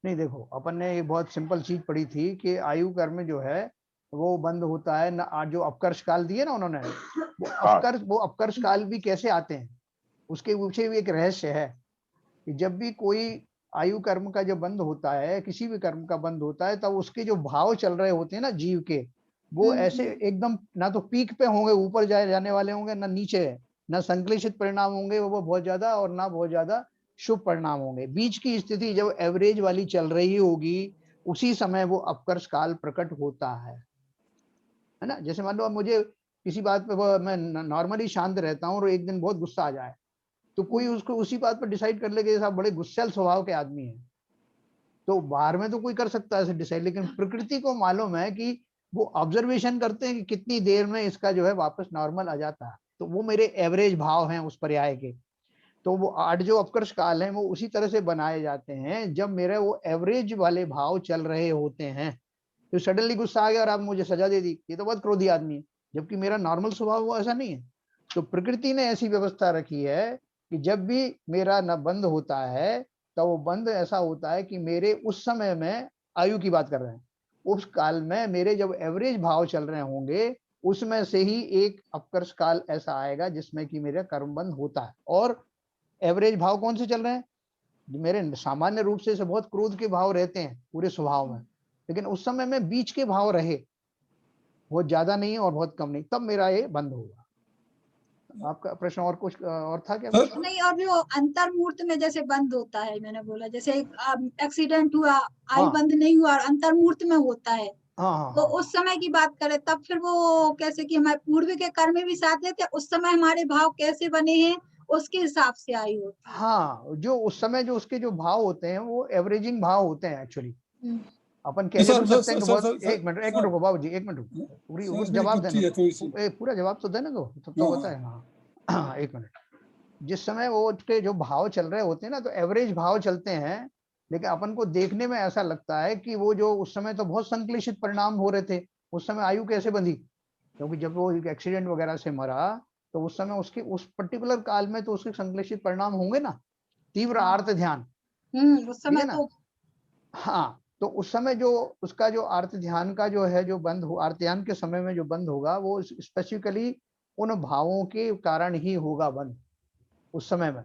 नहीं, देखो, अपन ने एक बहुत सिंपल चीज पढ़ी थी कि आयु कर्म जो है वो बंद होता है ना, जो अपकर्ष काल दिए ना उन्होंने, वो अपकर्ष काल भी कैसे आते हैं, उसके पीछे भी एक रहस्य है कि जब भी कोई आयु कर्म का जब बंद होता है, किसी भी कर्म का बंद होता है, तब उसके जो भाव चल रहे होते हैं ना जीव के, वो ऐसे एकदम ना तो पीक पे होंगे, ऊपर जाने वाले होंगे, ना नीचे, ना संक्लेशित परिणाम होंगे वो बहुत ज्यादा, और ना बहुत ज्यादा शुभ परिणाम होंगे। बीच की स्थिति जब एवरेज वाली चल रही होगी, उसी समय वो अपकर्ष काल प्रकट होता है ना। जैसे मान लो अब मुझे किसी बात पे मैं नॉर्मली शांत रहता हूँ और एक दिन बहुत गुस्सा आ जाए, तो कोई उसको उसी बात पर डिसाइड कर ले कि साहब बड़े गुस्सैल स्वभाव के आदमी हैं, तो बाहर में तो कोई कर सकता है ऐसे डिसाइड, लेकिन प्रकृति को मालूम है कि वो ऑब्जर्वेशन करते हैं कि कितनी देर में इसका जो है वापस नॉर्मल आ जाता है। तो वो मेरे एवरेज भाव हैं उस पर्याय के, तो वो 8 जो अपकर्ष काल हैं वो उसी तरह से बनाए जाते हैं जब मेरे वो एवरेज वाले भाव चल रहे होते हैं। तो सडनली गुस्सा आ गया और आप मुझे सजा दे दी, ये तो बहुत क्रोधी आदमी है, जबकि मेरा नॉर्मल स्वभाव वो ऐसा नहीं है। तो प्रकृति ने ऐसी व्यवस्था रखी है कि जब भी मेरा न बंद होता है तो वो बंद ऐसा होता है कि मेरे उस समय में, आयु की बात कर रहे हैं, उस काल में मेरे जब एवरेज भाव चल रहे होंगे उसमें से ही एक अपकर्ष काल ऐसा आएगा जिसमें कि मेरा कर्म बंद होता है। और एवरेज भाव कौन से चल रहे हैं? मेरे सामान्य रूप से बहुत क्रोध के भाव रहते हैं पूरे स्वभाव में, लेकिन उस समय में बीच के भाव रहे, बहुत ज्यादा नहीं है और बहुत कम नहीं, तब मेरा ये बंद होगा। आपका प्रश्न और कुछ और था क्या? नहीं, और जो अंतर्मूर्त में जैसे बंद होता है, मैंने बोला जैसे एक्सीडेंट हुआ, आयु बंद नहीं हुआ और अंतर्मूर्त में होता है, तो उस समय की बात करें तब फिर वो कैसे कि हमारे पूर्व के कर्म भी साथ देते, उस समय हमारे भाव कैसे बने हैं उसके हिसाब से आयु होती है। हाँ, जो उस समय जो उसके जो भाव होते हैं वो एवरेजिंग भाव होते हैं एक्चुअली। अपन कह सकते हैं कि बहुत, एक मिनट रुको बाबू जी, एक मिनट रुको, पूरी जवाब देना, पूरा जवाब तो देना दो, तो बताए। हाँ एक मिनट। जिस समय वो उसके जो भाव चल रहे होते हैं ना, तो एवरेज भाव चलते हैं, लेकिन अपन को देखने में ऐसा लगता है कि वो जो उस समय तो बहुत संक्लेशित परिणाम हो रहे थे, उस समय आयु कैसे बंधी? क्योंकि जब वो एक्सीडेंट वगैरह से मरा तो उस समय उसके उस पर्टिकुलर काल में तो उसके संक्लेशित परिणाम होंगे ना, तीव्र आर्त ध्यान, उस समय ना? तो हाँ, तो उस समय जो उसका जो आर्त ध्यान का जो है जो बंद हो, आर्त ध्यान के समय में जो बंद होगा वो स्पेसिफिकली उन भावों के कारण ही होगा बंद उस समय में,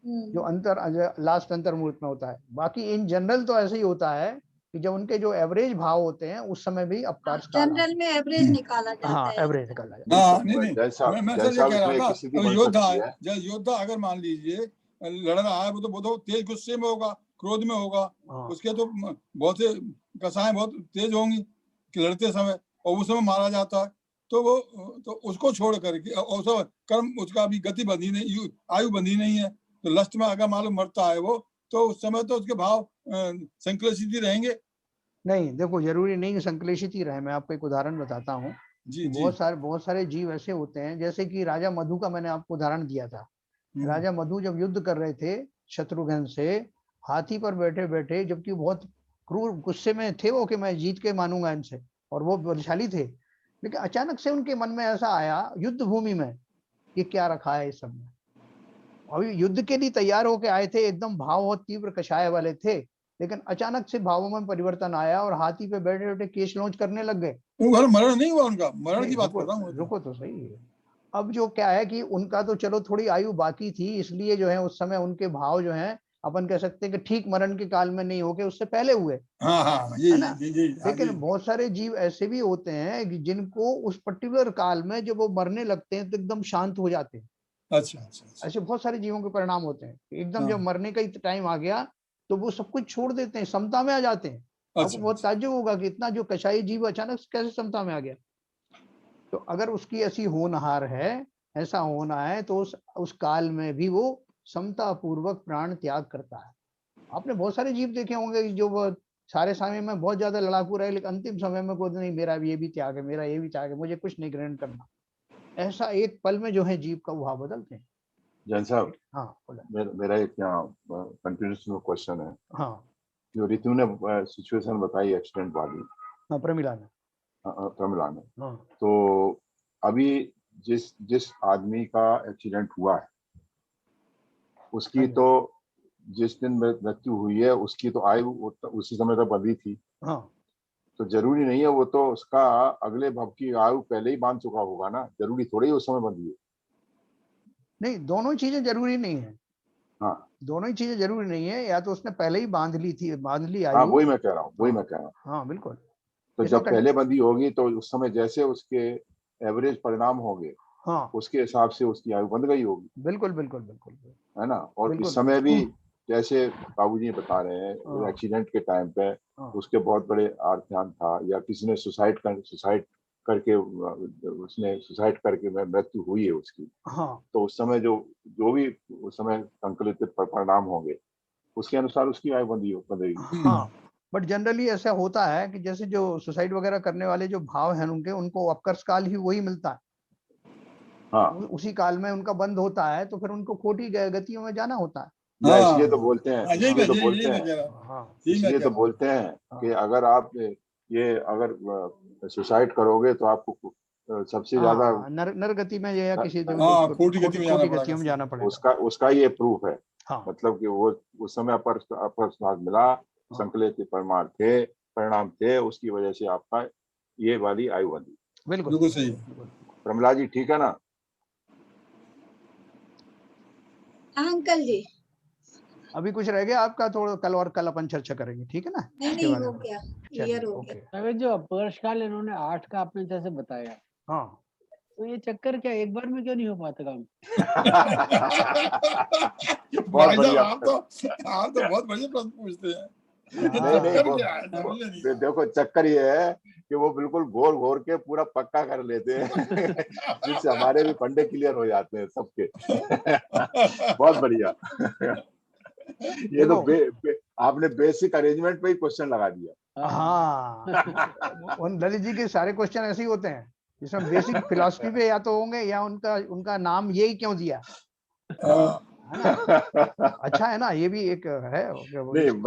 जो अंतर लास्ट अंतर्मूर्त में होता है। बाकी इन जनरल तो ऐसे ही होता है कि जब उनके जो एवरेज भाव होते हैं उस समय भी अपकार जनरल में एवरेज निकाला जाता है। हाँ, एवरेज निकाला जाता है। नहीं मैं सर ये कह रहा था, योद्धा है, जब योद्धा अगर मान लीजिए लड़ रहा है, वो तो तेज गुस्से में होगा, क्रोध में होगा, उसके तो बहुत से कसाएं बहुत तेज होंगी लड़ते समय, और उस समय मारा जाता है, तो वो तो उसको छोड़ करके और कर्म उसका भी गति बंधी नहीं, आयु बंधी नहीं है, तो लस्ट में अगर मालूम मरता है वो, तो उस समय तो उसके भाव संक्लेशित ही रहेंगे। नहीं, देखो जरूरी नहीं कि संक्लेशित ही रहे। मैं आपको एक उदाहरण बताता हूँ। बहुत सारे जीव ऐसे होते हैं, जैसे कि राजा मधु का मैंने आपको उदाहरण दिया था। राजा मधु जब युद्ध कर रहे थे शत्रुघ्न से, हाथी पर बैठे बैठे, जबकि बहुत क्रूर गुस्से में थे वो कि मैं जीत के मानूंगा इनसे, और वो बलशाली थे, लेकिन अचानक से उनके मन में ऐसा आया युद्ध भूमि में कि क्या रखा है इस सब में। अभी युद्ध के लिए तैयार होके आए थे, एकदम भाव बहुत तीव्र कषाय वाले थे, लेकिन अचानक से भावों में परिवर्तन आया और हाथी पे बैठे बैठे केश लॉन्च करने लग गए। मरण नहीं हुआ उनका, मरण की बात कर रहा हूँ। रुको तो सही है। अब जो क्या है कि उनका तो चलो थोड़ी आयु बाकी थी, इसलिए जो है उस समय उनके भाव जो है अपन कह सकते हैं कि ठीक मरण के काल में नहीं होके उससे पहले हुए। है ना? लेकिन बहुत सारे जीव ऐसे भी होते हैं जिनको उस पर्टिकुलर काल में जब वो मरने लगते हैं तो एकदम शांत हो जाते हैं। अच्छा। ऐसे बहुत सारे जीवों के परिणाम होते हैं, एकदम जब मरने का टाइम आ गया तो वो सब कुछ छोड़ देते हैं, समता में आ जाते हैं। आपको बहुत ताज्जुब होगा कि इतना जो कषाई जीव अचानक कैसे समता में आ गया। तो अगर उसकी ऐसी होनहार है, ऐसा होना है, तो उस काल में भी वो समता पूर्वक प्राण त्याग करता है। आपने बहुत सारे जीव देखे होंगे जो सारे समय में बहुत ज्यादा लड़ाकू रहे, लेकिन अंतिम समय में कोई नहीं, मेरा ये भी त्याग है, मेरा ये भी त्याग है, मुझे कुछ नहीं ग्रहण करना। ऐसा एक पल में जो है जीव का भाव बदलते हैं। जैन साहब, हाँ, मेरा एक यहाँ कंटिन्यूस क्वेश्चन है। हाँ, जो रितु ने सिचुएशन बताई एक्सीडेंट वाली, हाँ, प्रमिला ने, हाँ, तो अभी जिस आदमी का एक्सीडेंट हुआ है उसकी तो जिस दिन मृत्यु हुई है उसकी तो आयु उसी समय तक बंधी थी। हाँ, तो जरूरी नहीं है वो तो उसका अगले भव की आयु पहले ही बांध चुका होगा ना, जरूरी थोड़ी ही उस समय बंधी है। नहीं, दोनों चीजें जरूरी नहीं है। हाँ, दोनों ही चीजें जरूरी नहीं है, या तो उसने पहले ही बांध ली आयु। हाँ, वही मैं कह रहा हूँ। हाँ, बिल्कुल। तो जब पहले बंदी होगी तो उस समय जैसे उसके एवरेज परिणाम होंगे, हाँ, उसके हिसाब से उसकी आयु बंध गई होगी। बिल्कुल, है ना? और इस समय भी जैसे बाबूजी बता रहे हैं एक्सीडेंट के टाइम पे उसके बहुत बड़े आर्थियान था, या किसी ने सुसाइड करके उसने सुसाइड करके मृत्यु हुई है उसकी, हाँ तो उस समय जो भी उस समय संकलित परिणाम होंगे उसके अनुसार उसकी आयु बंधेगी। हाँ, बट जनरली ऐसा होता है कि जैसे जो सुसाइड वगैरह करने वाले जो भाव हैं उनको अपकर्ष काल ही वही मिलता है। हाँ, उसी काल में उनका बंद होता है, तो फिर उनको खोटी गतियों में जाना होता है। इसलिए तो बोलते हैं, इसलिए तो बोलते हैं, हाँ इसलिए तो बोलते हैं कि अगर आप ये अगर सुसाइड करोगे तो आपको सबसे ज्यादा नर गति में या किसी खोटी गति में जाना पड़ेगा। उसका ये प्रूफ है। हाँ। मतलब कि वो उस समय अपर मिला, संकलित परिणाम थे, उसकी वजह से आपका ये वाली आयु बंधी। बिल्कुल सही। प्रमला जी ठीक है ना? अंकल जी अभी कुछ रह गया आपका? थोड़ा कल अपन चर्चा करेंगे, ठीक है ना? नहीं हो गया, क्लियर हो गया। जो अपवर्ष काल इन्होंने 8 का आपने जैसे बताया, हाँ, तो ये चक्कर क्या एक बार में क्यों नहीं हो पाता काम? बहुत बढ़िया। आप तो बहुत बढ़िया प्रश्न पूछते हैं। नहीं, देखो चक्कर ये है कि वो बिल्कुल घोर के पूरा पक्का कर लेते हैं जिससे हमारे भी फंडे क्लियर हो जाते हैं सबके। बहुत बढ़िया। ये तो आपने बेसिक अरेंजमेंट पे ही क्वेश्चन लगा दिया। हाँ ललित जी के सारे क्वेश्चन ऐसे ही होते हैं जिसमें बेसिक फिलॉसफी पे या तो होंगे या उनका नाम यही क्यों दिया है ना। अच्छा है ना, ये भी एक है,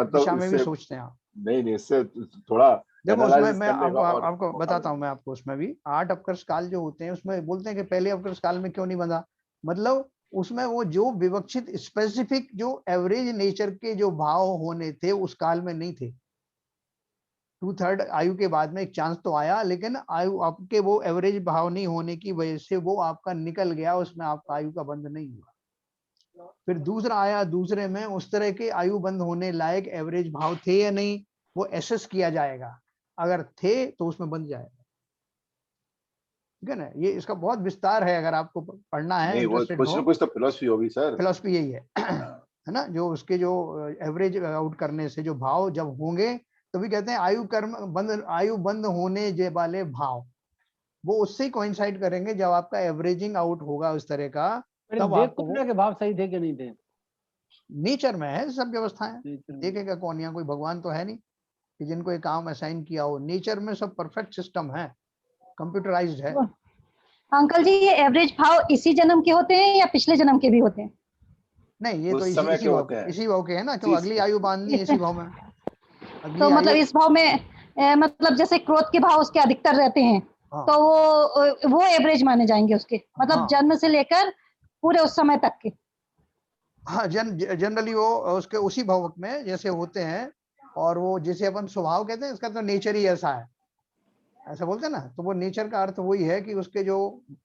दिशा में भी सोचते हैं आप। नहीं, इससे थोड़ा देखो उसमें मैं आपको बताता हूँ, मैं आपको उसमें भी 8 अपकर्ष काल जो होते हैं उसमें बोलते हैं कि पहले अपकर्ष काल में क्यों नहीं बंधा, मतलब उसमें वो जो विवक्षित स्पेसिफिक जो एवरेज नेचर के जो भाव होने थे उस काल में नहीं थे। 2/3 आयु के बाद में एक चांस तो आया, लेकिन आयु आपके वो एवरेज भाव नहीं होने की वजह से वो आपका निकल गया, उसमें आपका आयु का बंध नहीं हुआ। फिर दूसरा आया, दूसरे में उस तरह के आयु बंद होने लायक एवरेज भाव थे या नहीं, वो एसेस किया जाएगा, अगर थे तो उसमें बंध जाएगा। ठीक है ना, ये इसका बहुत विस्तार है, अगर आपको पढ़ना है नहीं, वो कुछ ना कुछ तो फिलॉसफी होगी सर। फिलॉसफी यही है ना, जो उसके जो एवरेज आउट करने से जो भाव जब होंगे तो भी कहते हैं आयु बंद होने वाले भाव वो उससे कोइंसाइड करेंगे जब आपका एवरेजिंग आउट होगा उस तरह का। तब आपको के भाव सही थे कि नहीं थे? नेचर में है सब व्यवस्थाएं, देखेगा कौन, यहाँ कोई भगवान तो है नहीं कि जिनको एक काम असाइन किया हो। नेचर में सब परफेक्ट सिस्टम है, कंप्यूटराइज्ड है। अंकल जी ये एवरेज भाव इसी जन्म के होते हैं या पिछले जन्म के भी होते हैं? नहीं, ये तो इसी भाव के है ना, क्यों अगली आयु बांधनी है इसी भाव में। तो मतलब इस भाव में मतलब जैसे क्रोध के भाव उसके अधिकतर रहते हैं। हाँ। तो वो एवरेज माने जाएंगे उसके, मतलब हाँ। जन्म से लेकर पूरे उस समय तक के। हाँ, जनरली वो उसके उसी भाव में जैसे होते हैं, और वो जिसे अपन स्वभाव कहते हैं, इसका तो नेचर ही ऐसा है, ऐसा बोलते हैं ना। तो वो नेचर का अर्थ वही है कि उसके जो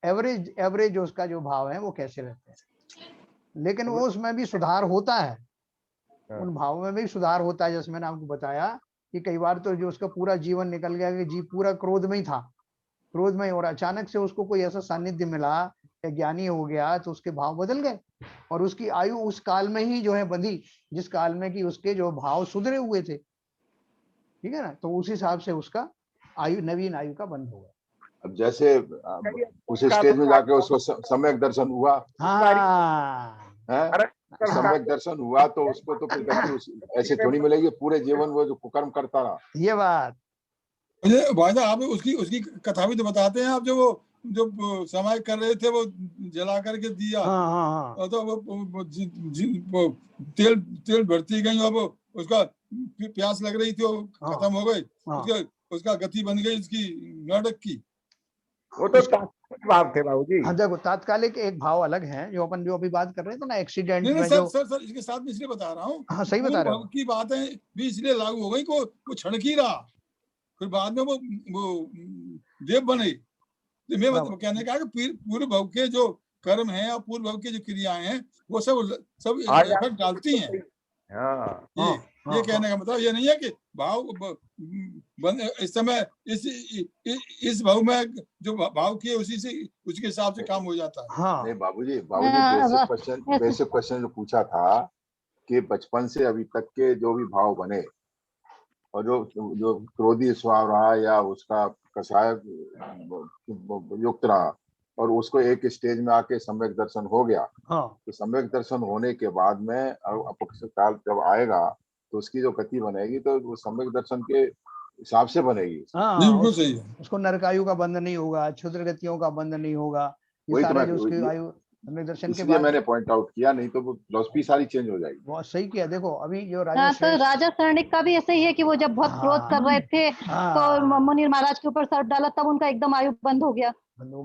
एवरेज उसका जो भाव है वो कैसे रहते हैं, लेकिन वो उसमें भी सुधार होता है, उन भावों में भी सुधार होता है। जैसे मैंने आपको बताया कि कई बार तो जो उसका पूरा जीवन निकल गया कि जी पूरा क्रोध में ही था, क्रोध में, और अचानक से उसको कोई ऐसा सानिध्य मिला या ज्ञानी हो गया तो उसके भाव बदल गए, और उसकी आयु उस काल में ही जो है बंधी, जिस काल में कि उसके जो भाव सुधरे हुए थे। ठीक है ना, तो उस हिसाब से उसका आयु, नवीन आयु का बंध हो गया। अब जैसे उस स्टेज में जाके उसको सम्यक दर्शन हुआ, सम्यक दर्शन हुआ, तो उसको तो फिर गति ऐसे थोड़ी मिलेगी, पूरे जीवन वो जो कुकर्म करता रहा। ये बात भाई साहब आप उसकी कथा भी तो बताते हैं आप, जो समय कर रहे थे वो जला करके दिया। हाँ। तो वो तेल भरती गई, अब उसका प्यास लग रही थी, वो खत्म हो गई, उसका गति बन गई इसकी नाटक की। वो तो भाव थे बाबूजी। हाँ देखो, तात्कालिक एक भाव अलग है, जो अपन जो अभी बात कर रहे थे ना एक्सीडेंट में। सर इसके साथ में इसलिए बता रहा हूँ। हाँ सही बता रहे हो की बातें भी इसलिए लागू हो गई को वो क्षण की रहा, फिर बाद में वो देव बने। तो मैं मतलब कहने का कि पूर्व भव के जो कर्म हैं और पूर्व भव की जो क्रियाएं हैं वो सब इफेक्ट डालती हैं। ये कहने का मतलब ये नहीं है कि भाव इस समय इस भाव में जो भाव किए उसी से उसके हिसाब से काम हो जाता है। हाँ। नहीं बाबूजी बेसिक क्वेश्चन जो पूछा था कि बचपन से अभी तक के जो भी भाव बने और जो क्रोधी स्वभाव रहा या उसका कषाय युक्त रहा और उसको एक स्टेज में आके सम्यक दर्शन हो गया, तो सम्यक दर्शन होने के बाद में अपक्ष काल जब आएगा तो उसकी जो गति बनेगी तो वो सम्यक दर्शन के हिसाब से बनेगी। बिल्कुल सही है। उसको नरकायु का बंध नहीं होगा, क्षुद्र गतियों का बंध नहीं होगा, ये सारा जो उसकी आयु सम्यक दर्शन के बाद मैंने पॉइंट आउट किया, नहीं तो वो फिलॉसफी सारी चेंज हो जाएगी। बहुत सही किया। देखो अभी जो तो राजा सैनिक का भी ऐसे ही है कि वो जब बहुत क्रोध कर रहे थे तो मुनीर महाराज के ऊपर सर्प डाला, तब उनका एकदम आयु बंद हो गया,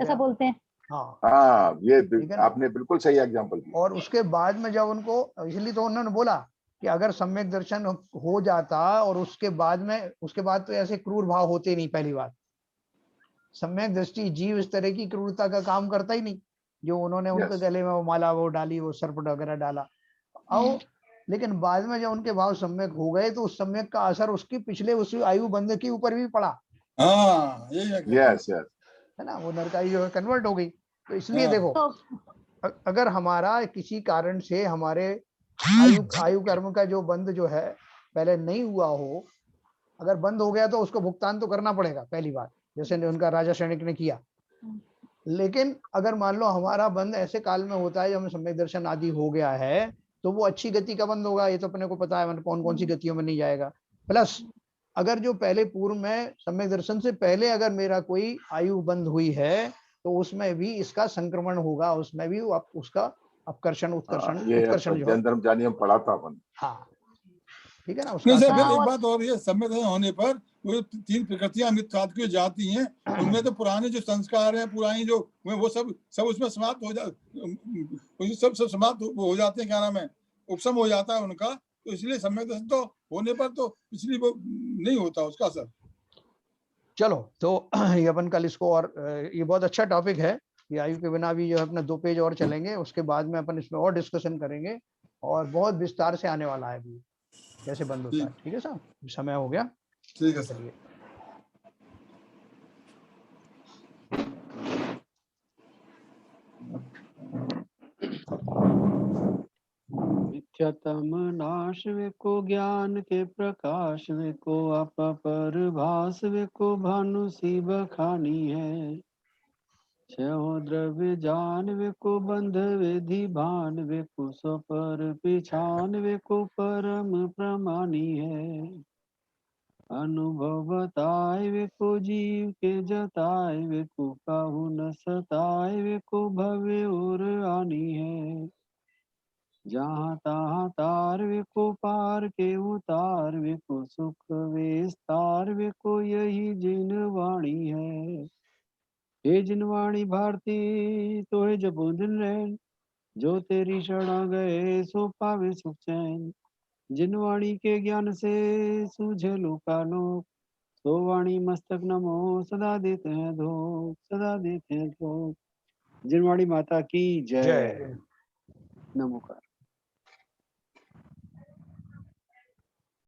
ऐसा बोलते हैं। हाँ, ये आपने बिल्कुल सही एग्जांपल दिया। और उसके बाद में जब उनको, इसलिए तो उन्होंने बोला कि अगर सम्यक दर्शन हो जाता और उसके बाद तो ऐसे क्रूर भाव होते नहीं। पहली बात, सम्यक दृष्टि जीव इस तरह की क्रूरता का काम करता ही नहीं जो उन्होंने उनके गले में वो माला वो डाली, वो सर्प वगैरह डाला। और लेकिन बाद में जब उनके भाव सम्यक हो गए तो उस सम्यक का असर उसकी पिछले उस आयु बंध के ऊपर भी पड़ा। यस है ना, वो नरकाई जो कन्वर्ट हो गई। तो इसलिए देखो, अगर हमारा किसी कारण से हमारे आयु कर्म का जो बंद जो है पहले नहीं हुआ हो, अगर बंद हो गया तो उसको भुगतान तो करना पड़ेगा पहली बात, जैसे उनका राजा सैनिक ने किया। लेकिन अगर मान लो हमारा बंद ऐसे काल में होता है जब हमें सम्यक दर्शन आदि हो गया है तो वो अच्छी गति का बंद होगा, ये तो अपने को पता है, कौन कौन सी गतियों में नहीं जाएगा। प्लस अगर जो पहले पूर्व में सम्यक दर्शन से पहले अगर मेरा कोई आयु बंद हुई है तो उसमें भी इसका संक्रमण होगा, उसमें भी उसका अपकर्षण उत्कर्षण जो धर्मजानी हम पढ़ा था अपन। हाँ ठीक है ना। उसका एक बात और ये सम्यक दर्शन होने पर वो 3 प्रकृतियां अमृत की जाती हैं, उनमें तो पुराने जो संस्कार हैं, पुरानी जो वो सब उसमें समाप्त हो जाते, सब समाप्त हो जाते हैं, क्या नाम है, उपशम हो जाता है उनका। तो इसलिए सम्यक दर्शन तो होने पर तो पिछली वो नहीं होता उसका असर। चलो तो ये अपन कल इसको, और ये बहुत अच्छा टॉपिक है, ये आयु के बिना भी जो है अपने 2 पेज और चलेंगे, उसके बाद में अपन इसमें और डिस्कशन करेंगे और बहुत विस्तार से आने वाला है अभी कैसे बंद होता है। ठीक है सर, समय हो गया। ठीक है सर। मिथ्यातम नाश वे को ज्ञान के प्रकाश वे को अपर भास वे को भानु सी बखानी है। छो द्रव्य जान वे को बंध विधि भान वे को सो पर पिछान वे को परम प्रमानी है। अनुभव बताए वे को जीव के जताए वे को काहू न सताए वे को भवे और आनी है। जहाँ तहाँ तार वे को पार के उतार वे को सुख विस्तार वे को यही जिन वाणी है। हे जिन वाणी भारती तो है जब दिन रैन जो तेरी शरण गए सो पावे सुख चैन। जिन वाणी के ज्ञान से सूझे लोकालोक तो वाणी मस्तक नमो सदा देते हैं धोख सदा देते हैं धोख। जिन वाणी माता की जय। नमोकार।